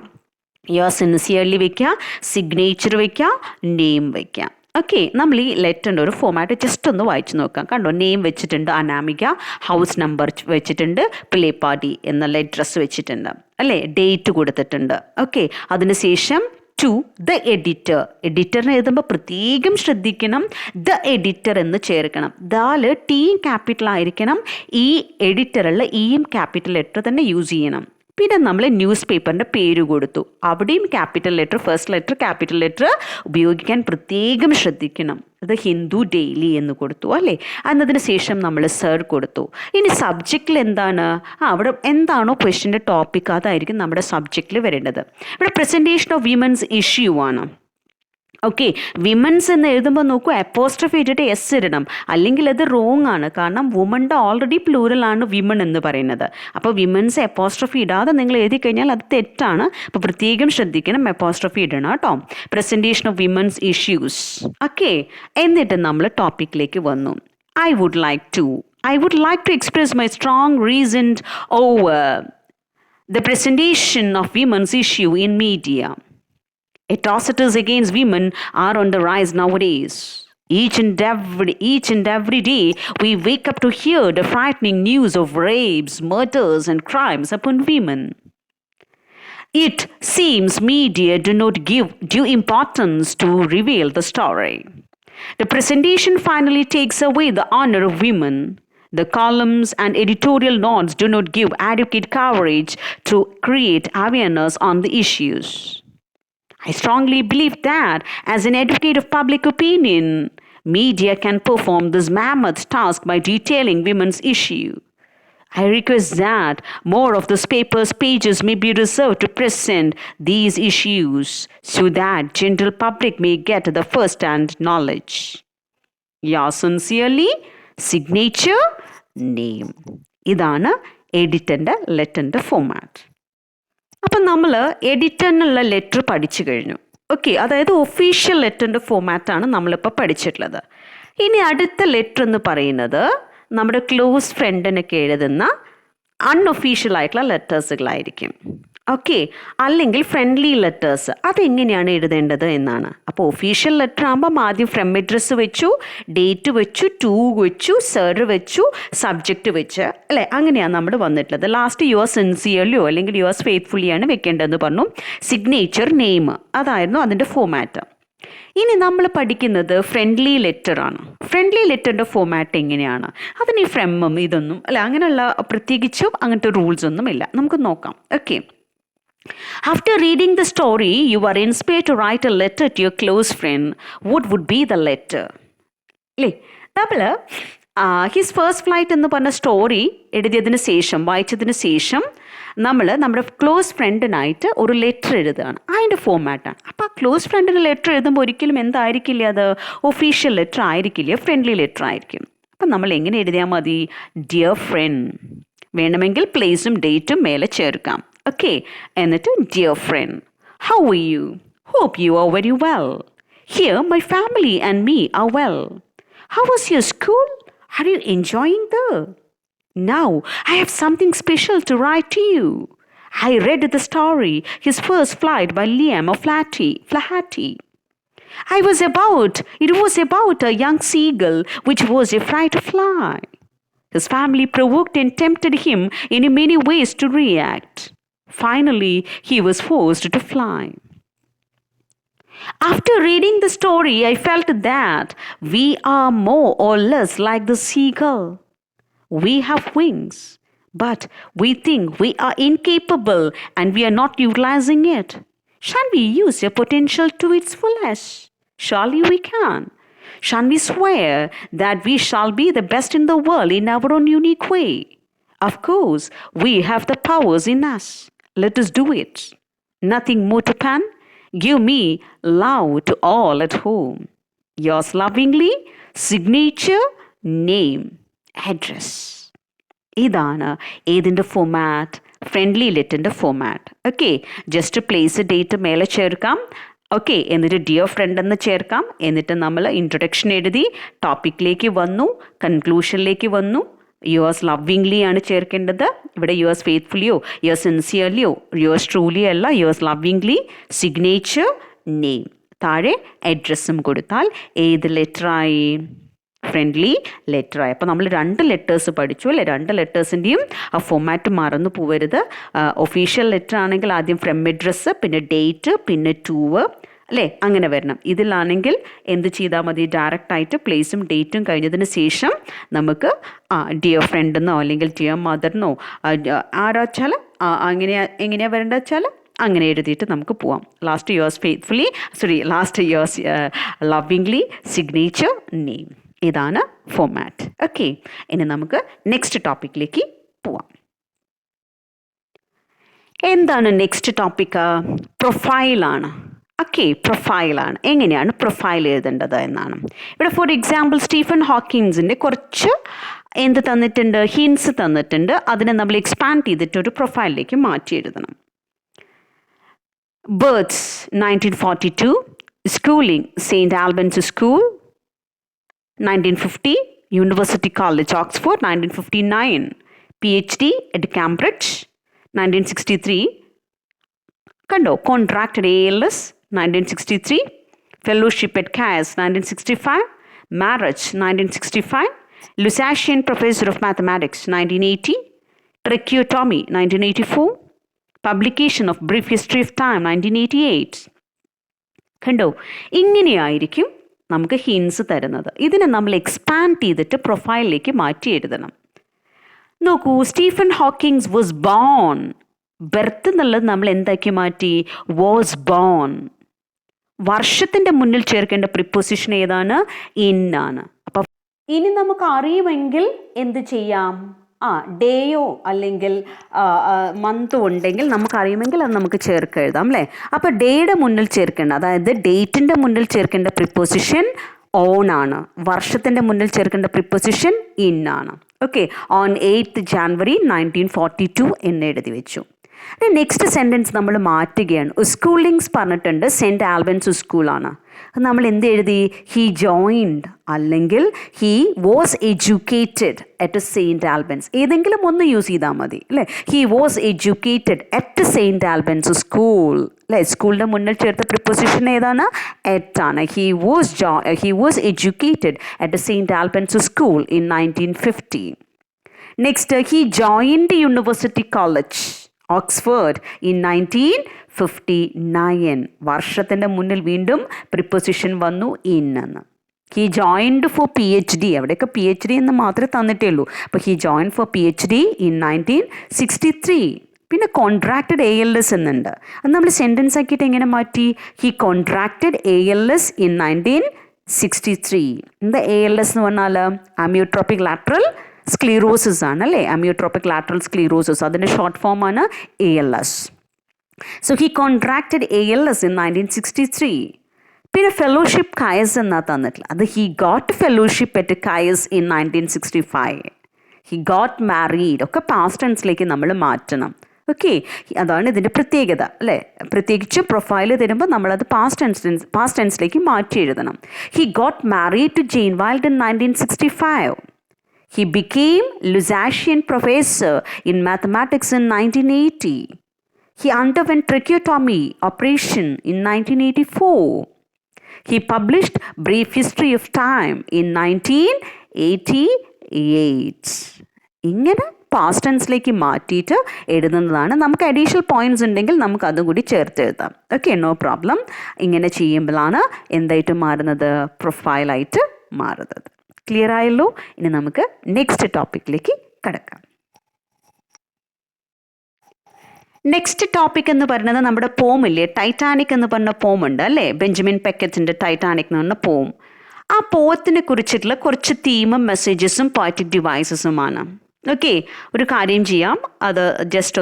യോർ സിൻസിയർലി വയ്ക്കുക, സിഗ്നേച്ചർ വയ്ക്കുക, നെയിം വയ്ക്കുക. ഓക്കെ. നമ്മൾ ഈ ലെറ്ററിൻ്റെ ഒരു ഫോമാറ്റ് ജസ്റ്റ് ഒന്ന് വായിച്ചു നോക്കാം. കണ്ടോ? നെയിം വെച്ചിട്ടുണ്ട് അനാമിക, ഹൗസ് നമ്പർ വെച്ചിട്ടുണ്ട്, പ്ലേ പാർട്ടി എന്നുള്ള അഡ്രസ്സ് വെച്ചിട്ടുണ്ട് അല്ലേ? ഡേറ്റ് കൊടുത്തിട്ടുണ്ട്. ഓക്കെ. അതിനുശേഷം ടു ദ എഡിറ്റർ. എഡിറ്ററിനെ എഴുതുമ്പോൾ പ്രത്യേകം ശ്രദ്ധിക്കണം. ദ എഡിറ്റർ എന്ന് ചേർക്കണം. ദാല് ടിയും ക്യാപിറ്റൽ ആയിരിക്കണം. ഈ എഡിറ്ററുള്ള ഇയും ക്യാപിറ്റൽ ലെറ്റർ തന്നെ യൂസ് ചെയ്യണം. പിന്നെ നമ്മൾ ന്യൂസ് പേപ്പറിൻ്റെ പേര് കൊടുത്തു. അവിടെയും capital letter, first letter capital letter ഉപയോഗിക്കാൻ പ്രത്യേകം ശ്രദ്ധിക്കണം. അത് ഹിന്ദു ഡെയിലി എന്ന് കൊടുത്തു അല്ലേ? എന്നതിന് ശേഷം നമ്മൾ സർ കൊടുത്തു. ഇനി സബ്ജക്റ്റിൽ എന്താണ്? അവിടെ എന്താണോ ക്വസ്റ്റ്യൻ്റെ ടോപ്പിക് അതായിരിക്കും നമ്മുടെ സബ്ജക്റ്റിൽ വരേണ്ടത്. ഇവിടെ പ്രസൻറ്റേഷൻ ഓഫ് വിമൻസ് ഇഷ്യൂ ആണ്. ഓക്കെ. വിമൻസ് എന്ന് എഴുതുമ്പോൾ നോക്കൂ, അപ്പോസ്ട്രോഫി ഇട്ടിട്ട് എസ് ഇടണം, അല്ലെങ്കിൽ അത് റോങ് ആണ്. കാരണം വുമൻ്റെ ഓൾറെഡി പ്ലൂറലാണ് വിമൺ എന്ന് പറയുന്നത്. അപ്പോൾ വിമൻസ് അപ്പോസ്ട്രോഫി ഇടാതെ നിങ്ങൾ എഴുതി കഴിഞ്ഞാൽ അത് തെറ്റാണ്. അപ്പോൾ പ്രത്യേകം ശ്രദ്ധിക്കണം, അപ്പോസ്ട്രോഫി ഇടണം കേട്ടോ. Presentation of women's issues. Okay. എന്നിട്ട് നമ്മൾ ടോപ്പിക്കിലേക്ക് വന്നു. I would like to express my strong reason over the presentation of women's issue in media. Atrocities against women are on the rise nowadays. Each and every day, we wake up to hear the frightening news of rapes, murders, and crimes upon women. It seems media do not give due importance to reveal the story. The presentation finally takes away the honor of women. The columns and editorial notes do not give adequate coverage to create awareness on the issues. I strongly believe that, as an advocate of public opinion, media can perform this mammoth task by detailing women's issue. I request that more of this paper's pages may be reserved to present these issues so that general public may get the first-hand knowledge. Yours sincerely, signature, name. ഇതാണ് എഡിറ്ററിൻ്റെ ലെറ്ററിൻ്റെ format. അപ്പം നമ്മൾ എഡിറ്ററിനുള്ള letter പഠിച്ചു കഴിഞ്ഞു. Okay. അതായത് official ലെറ്ററിൻ്റെ ഫോമാറ്റാണ് നമ്മളിപ്പോൾ പഠിച്ചിട്ടുള്ളത്. ഇനി അടുത്ത ലെറ്റർ എന്ന് പറയുന്നത് നമ്മുടെ ക്ലോസ് ഫ്രണ്ടിനൊക്കെ എഴുതുന്ന അൺഒഫീഷ്യൽ ആയിട്ടുള്ള ലെറ്റേഴ്സുകളായിരിക്കും. ഓക്കെ. അല്ലെങ്കിൽ ഫ്രണ്ട്ലി ലെറ്റേഴ്സ്. അതെങ്ങനെയാണ് എഴുതേണ്ടത് എന്നാണ്. അപ്പോൾ ഒഫീഷ്യൽ ലെറ്റർ ആകുമ്പം ആദ്യം ഫ്രം അഡ്രസ്സ് വെച്ചു, ഡേറ്റ് വെച്ചു, ടു വെച്ചു, സർ വെച്ചു, സബ്ജക്റ്റ് വെച്ച് അല്ലേ? അങ്ങനെയാണ് നമ്മൾ വന്നിട്ടുള്ളത്. ലാസ്റ്റ് യുവർ സിൻസിയർലിയോ അല്ലെങ്കിൽ യുവേഴ്സ് ഫെയ്ത്ത്ഫുള്ളിയാണ് വെക്കേണ്ടതെന്ന് പറഞ്ഞു. സിഗ്നേച്ചർ, നെയിം, അതായിരുന്നു അതിൻ്റെ ഫോമാറ്റ്. ഇനി നമ്മൾ പഠിക്കുന്നത് ഫ്രണ്ട്ലി ലെറ്ററാണ്. ഫ്രണ്ട്ലി ലെറ്ററിൻ്റെ ഫോമാറ്റ് എങ്ങനെയാണ്? അതിന് ഈ ഫ്രമ്മും ഇതൊന്നും അല്ല, അങ്ങനെയുള്ള പ്രത്യേകിച്ചും അങ്ങനത്തെ റൂൾസ് ഒന്നും ഇല്ല. നമുക്ക് നോക്കാം. Okay. After reading the story, you are inspired to write a letter to your close friend. What would be the letter? നമ്മൾ ഹിസ് ഫസ്റ്റ് ഫ്ലൈറ്റ് എന്ന് പറഞ്ഞ സ്റ്റോറി എഴുതിയതിന് ശേഷം, വായിച്ചതിന് ശേഷം നമ്മൾ നമ്മുടെ ക്ലോസ് ഫ്രണ്ടിനായിട്ട് ഒരു ലെറ്റർ എഴുതുകയാണ്. അതിൻ്റെ ഫോമാറ്റാണ്. അപ്പോൾ ആ ക്ലോസ് ഫ്രണ്ടിന് ലെറ്റർ എഴുതുമ്പോൾ ഒരിക്കലും എന്തായിരിക്കില്ല, അത് ഒഫീഷ്യൽ ലെറ്റർ ആയിരിക്കില്ല, ഫ്രണ്ട്ലി ലെറ്റർ ആയിരിക്കും. അപ്പം നമ്മൾ എങ്ങനെ എഴുതിയാൽ മതി? Dear friend. വേണമെങ്കിൽ പ്ലേസും ഡേറ്റും മേലെ ചേർക്കാം. Okay, എന്നിട്ട് dear friend, how are you? Hope you are very well. Here my family and me are well. How was your school? Are you enjoying there? Now I have something special to write to you. I read the story His First Flight by Liam of Flaherty. It was about a young seagull which was afraid to fly. His family provoked and tempted him in many ways to react. Finally, he was forced to fly. After reading the story, I felt that we are more or less like the seagull. We have wings, but we think we are incapable and we are not utilizing it. Shall we use your potential to its fullest? Surely we can. Shall we swear that we shall be the best in the world in our own unique way? Of course, we have the powers in us. Let us do it. Nothing more to pen. Give me love to all at home. Yours lovingly, signature, name, address. ഇതാണ് ഏതിൻ്റെ format? Friendly ലെറ്ററിൻ്റെ format. Okay, just place date മേലെ ചേർക്കാം. Okay, എന്നിട്ട് dear friend എന്ന് ചേർക്കാം. എന്നിട്ട് നമ്മൾ ഇൻട്രൊഡക്ഷൻ എഴുതി ടോപ്പിക്കിലേക്ക് വന്നു, കൺക്ലൂഷനിലേക്ക് വന്നു. യുവേഴ്സ് ലവിങ്ലി ആണ് ചേർക്കേണ്ടത്. ഇവിടെ യുവേഴ്സ് ഫെയ്ത്ത്ഫുള്ളിയോ യുവേഴ്സ് സിൻസിയർലിയോ യുവേഴ്സ് ട്രൂലി അല്ല, യുവേഴ്സ് ലവിങ്ലി, സിഗ്നേച്ചർ, നെയിം. താഴെ അഡ്രസ്സും കൊടുത്താൽ ഏത് ലെറ്ററായി? ഫ്രണ്ട്ലി ലെറ്ററായി. അപ്പോൾ നമ്മൾ 2 ലെറ്റേഴ്സ് പഠിച്ചു അല്ലേ? 2 ലെറ്റേഴ്സിൻ്റെയും ആ ഫോമാറ്റ് മറന്നു പോവരുത്. ഒഫീഷ്യൽ ലെറ്റർ ആണെങ്കിൽ ആദ്യം ഫ്രം അഡ്രസ്സ്, പിന്നെ ഡേറ്റ്, പിന്നെ ടൂവ് അല്ലേ, അങ്ങനെ വരണം. ഇതിലാണെങ്കിൽ എന്ത് ചെയ്താൽ മതി? ഡയറക്റ്റായിട്ട് പ്ലേസും ഡേറ്റും കഴിഞ്ഞതിന് ശേഷം നമുക്ക് ഡിയർ ഫ്രണ്ടെന്നോ അല്ലെങ്കിൽ ഡിയർ മദറിനോ ആരാച്ചാൽ എങ്ങനെയാണ് വരേണ്ടത് വെച്ചാൽ അങ്ങനെ എഴുതിയിട്ട് നമുക്ക് പോവാം. Last yours lovingly, signature, name. ഇതാണ് ഫോമാറ്റ്. ഓക്കെ, ഇനി നമുക്ക് നെക്സ്റ്റ് ടോപ്പിക്കിലേക്ക് പോവാം. എന്താണ് നെക്സ്റ്റ് ടോപ്പിക്ക്? പ്രൊഫൈലാണ്. ഓക്കെ, പ്രൊഫൈലാണ്. എങ്ങനെയാണ് പ്രൊഫൈൽ എഴുതേണ്ടത് എന്നാണ്. ഇവിടെ ഫോർ എക്സാമ്പിൾ സ്റ്റീഫൻ ഹോക്കിൻസിൻ്റെ കുറച്ച് എന്ത് തന്നിട്ടുണ്ട്? ഹിൻസ് തന്നിട്ടുണ്ട്. അതിനെ നമ്മൾ എക്സ്പാൻഡ് ചെയ്തിട്ട് ഒരു പ്രൊഫൈലിലേക്ക് മാറ്റി എഴുതണം. Birth 1942, schooling saint Albans school. 1950 University College, Oxford. 1959 PhD at Cambridge. 1963 കണ്ടോ contracted ALS. 1963 fellowship at CAS. 1965 marriage. 1965 Lusasian professor of mathematics. 1980 tracheotomy. 1984 publication of brief history of time. 1988 കണ്ടോ, ഇങ്ങനെയായിരിക്കും നമുക്ക് ഹിൻസ് തരുന്നത്. ഇതിനെ നമ്മൾ എക്സ്പാൻഡ് ചെയ്തിട്ട് പ്രൊഫൈലിലേക്ക് മാറ്റി എഴുതണം. നോക്കൂ, Stephen Hawkins was born. Birth എന്നുള്ളത് നമ്മൾ എന്താക്കി മാറ്റി? Was born. വർഷത്തിൻ്റെ മുന്നിൽ ചേർക്കേണ്ട പ്രിപ്പോസിഷൻ ഏതാണ്? ഇൻ ആണ്. അപ്പം ഇനി നമുക്ക് അറിയുമെങ്കിൽ എന്ത് ചെയ്യാം? ഡേയോ അല്ലെങ്കിൽ മന്തോ ഉണ്ടെങ്കിൽ നമുക്കറിയുമെങ്കിൽ അത് നമുക്ക് എഴുതാം അല്ലേ? അപ്പോൾ ഡേയുടെ മുന്നിൽ ചേർക്കേണ്ട, അതായത് ഡേറ്റിൻ്റെ മുന്നിൽ ചേർക്കേണ്ട പ്രിപ്പോസിഷൻ ഓൺ ആണ്. വർഷത്തിൻ്റെ മുന്നിൽ ചേർക്കേണ്ട പ്രിപ്പോസിഷൻ ഇൻ ആണ്. ഓക്കെ, ഓൺ 8th January 1942 എന്ന് എഴുതി വെച്ചു. നെക്സ്റ്റ് സെൻറ്റൻസ് നമ്മൾ മാറ്റുകയാണ്. സ്കൂളിങ്സ് പറഞ്ഞിട്ടുണ്ട്, സെൻറ്റ് ആൽബൻസ് സ്കൂളാണ്. നമ്മൾ എന്ത് എഴുതി? ഹി ജോയിൻഡ് അല്ലെങ്കിൽ he was educated at Saint Albans. ഏതെങ്കിലും ഒന്ന് യൂസ് ചെയ്താൽ മതി അല്ലേ? He was educated at Saint Albans school അല്ലേ? സ്കൂളിൻ്റെ മുന്നിൽ ചേർത്ത പ്രിപ്പോസിഷൻ ഏതാണ്? അറ്റ് ആണ്. He was educated at Saint Albans school in 1950. Next, he joined University College Oxford in 1959. വർഷത്തിൻ്റെ മുന്നിൽ വീണ്ടും പ്രിപ്പോസിഷൻ വന്നു ഇൻ എന്ന്. He joined for PhD. അവിടെയൊക്കെ PhD എന്ന് മാത്രമേ തന്നിട്ടേ ഉള്ളൂ. അപ്പോൾ he joined for PhD in 1963. പിന്നെ കോൺട്രാക്റ്റഡ് ALS എന്നുണ്ട്. അത് നമ്മൾ സെൻറ്റൻസ് ആക്കിയിട്ട് എങ്ങനെ മാറ്റി? He contracted ALS in 1963. എന്താ ALS എന്ന് പറഞ്ഞാൽ? അമിയോട്രോപിക് ലാറ്ററൽ സ്ക്ലീറോസിസ് ആണ് അല്ലേ? അമിയോട്രോപിക് ലാറ്ററൽ സ്ക്ലീറോസിസ്, അതിൻ്റെ ഷോർട്ട് ഫോമാണ് ALS. So he contracted ALS in 1963. പിന്നെ ഫെലോഷിപ്പ് കയസ് എന്നാ തന്നിട്ടില്ല. അത് he got fellowship at Caius in 1965. He got married ഒക്കെ പാസ്റ്റ് ടെൻസിലേക്ക് നമ്മൾ മാറ്റണം. ഓക്കെ, അതാണ് ഇതിൻ്റെ പ്രത്യേകത അല്ലേ. പ്രത്യേകിച്ച് പ്രൊഫൈൽ തരുമ്പോൾ നമ്മളത് പാസ്റ്റ് ടെൻസിലേക്ക് മാറ്റി എഴുതണം. He got married to Jane Wilde in 1965. He became Ryjaaasian professor in mathematics in 1980. He underwent tracheotomy operation in 1984. He published Brief History of Time in 1988. ഇങ്ങനെ പാസ്റ്റ് ടെൻസിലേക്ക് മാറ്റിയിട്ട് എഴുതുന്നതാണ്. നമുക്ക് അഡീഷണൽ പോയിന്റ്സ് ഉണ്ടെങ്കിൽ നമുക്ക് അതും കൂടി ചേർത്ത് എഴുതാം. Okay, no problem. ഇങ്ങനെ ചെയ്യുമ്പോഴാണ് എന്തായിട്ട് മാറുന്നത്? പ്രൊഫൈലായിട്ട് മാറുന്നത്. ക്ലിയർ ആയല്ലോ? ഇനി നമുക്ക് നെക്സ്റ്റ് ടോപ്പിക്കിലേക്ക് കടക്കാം. നെക്സ്റ്റ് ടോപ്പിക് എന്ന് പറയുന്നത് നമ്മുടെ പോമില്ലേ, ടൈറ്റാനിക് എന്ന് പറഞ്ഞ പോമുണ്ട് അല്ലേ, ബെഞ്ചമിൻ പെക്കറ്റിൻ്റെ ടൈറ്റാനിക് എന്ന് പറഞ്ഞ പോം. ആ പോത്തിനെ കുറിച്ചിട്ടുള്ള കുറച്ച് തീമും മെസ്സേജസും പോയറ്റിക് ഡിവൈസസുമാണ്. ഓക്കെ, ഒരു കാര്യം ചെയ്യാം, അത് ജസ്റ്റ്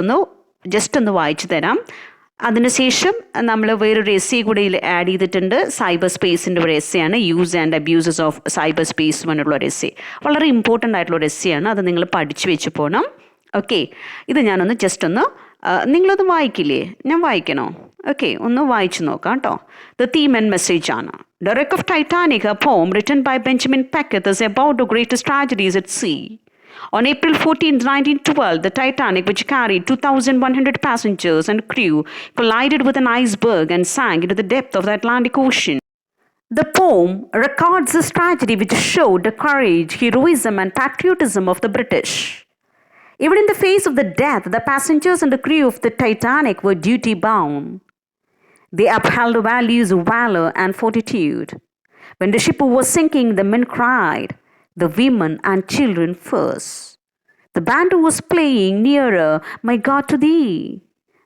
ഒന്ന് വായിച്ചു തരാം. അതിനുശേഷം നമ്മൾ വേറൊരു എസ്സേ കൂടി ആഡ് ചെയ്തിട്ടുണ്ട്. സൈബർ സ്പേസിൻ്റെ ഒരു എസ്സേയാണ്, use and abuses of cyber space എന്നുള്ള ഒരു എസ്സേ. വളരെ ഇമ്പോർട്ടൻ്റ് ആയിട്ടുള്ള ഒരു എസ്സേയാണ്, അത് നിങ്ങൾ പഠിച്ചു വെച്ച് പോകണം. ഓക്കെ, ഇത് ഞാനൊന്ന് നിങ്ങളൊന്ന് വായിക്കില്ലേ? ഞാൻ വായിക്കണോ? ഓക്കെ, ഒന്ന് വായിച്ചു നോക്കാം കേട്ടോ. ദ തീം ആൻഡ് മെസ്സേജ് ആണ്. The Wreck of Titanic, a poem written by Benjamin Peckett, is about the greatest tragedies at sea. On April 14, 1912, the Titanic, which carried 2,100 passengers and crew, collided with an iceberg and sank into the depth of the Atlantic Ocean. The poem records this tragedy, which showed the courage, heroism, and patriotism of the British. Even in the face of the death, the passengers and the crew of the Titanic were duty-bound. They upheld the values of valor and fortitude. When the ship was sinking, the men cried, the women and children first. The band was playing nearer, my God, to thee.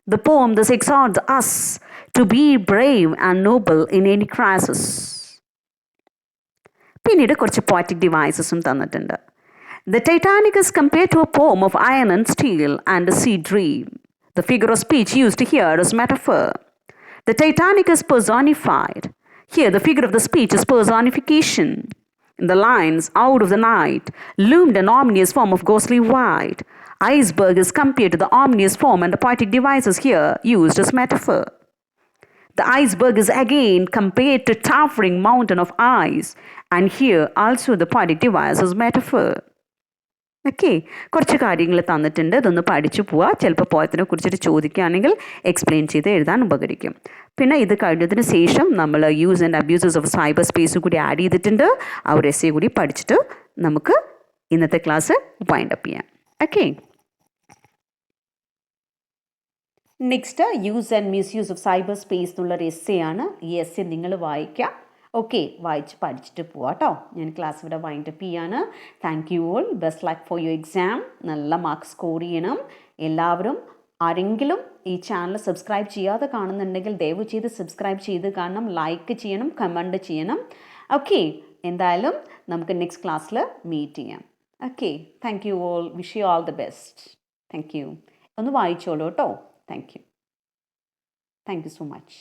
The poem thus exhorts us to be brave and noble in any crisis. പിന്നീട് കുറച്ച് poetic ഡിവൈസസും തന്നിട്ടുണ്ട്. The Titanic is compared to a poem of iron and steel and a sea dream. The figure of speech used here is metaphor. The Titanic is personified. Here, the figure of the speech is personification. In the lines, out of the night, loomed an ominous form of ghostly white. Iceberg is compared to the ominous form, and the poetic devices here used as metaphor. The iceberg is again compared to towering mountain of ice, and here also the poetic device is metaphor. Okay, കുറച്ച് കാര്യങ്ങൾ തന്നിട്ടുണ്ട്, ഇതൊന്ന് പഠിച്ചു പോവുക. ചിലപ്പോൾ പോയത്തിനെ കുറിച്ചിട്ട് ചോദിക്കുകയാണെങ്കിൽ explain ചെയ്ത് എഴുതാൻ ഉപകരിക്കും. പിന്നെ ഇത് കഴിഞ്ഞതിന് ശേഷം നമ്മൾ use and abuses of cyber space കൂടി ആഡ് ചെയ്തിട്ടുണ്ട്. ആ ഒരു എസ്സേ കൂടി പഠിച്ചിട്ട് നമുക്ക് ഇന്നത്തെ ക്ലാസ് വൈൻഡ് അപ്പ് ചെയ്യാം. Okay, next use and misuse of cyber space എന്നുള്ളൊരു എസ്സേ ആണ്. ഈ എസ്സേ നിങ്ങൾ വായിക്കുക. ഓക്കെ, വായിച്ച് പഠിച്ചിട്ട് പോവാം കേട്ടോ. ഞാൻ ക്ലാസ് ഇവിടെ വൈൻഡ് അപ്പ് ചെയ്യാണ്. Thank you all. Best luck for your exam. നല്ല മാർക്ക് സ്കോർ ചെയ്യണം എല്ലാവരും. ആരെങ്കിലും ഈ ചാനൽ സബ്സ്ക്രൈബ് ചെയ്യാതെ കാണുന്നുണ്ടെങ്കിൽ ദയവ് ചെയ്ത് സബ്സ്ക്രൈബ് ചെയ്ത് കാണണം, ലൈക്ക് ചെയ്യണം, കമൻറ്റ് ചെയ്യണം. ഓക്കെ, എന്തായാലും നമുക്ക് നെക്സ്റ്റ് ക്ലാസ്സിൽ മീറ്റ് ചെയ്യാം. Okay, thank you all. Wish you all the best. Thank you. ഒന്ന് വായിച്ചോളൂ കേട്ടോ. Thank you so much.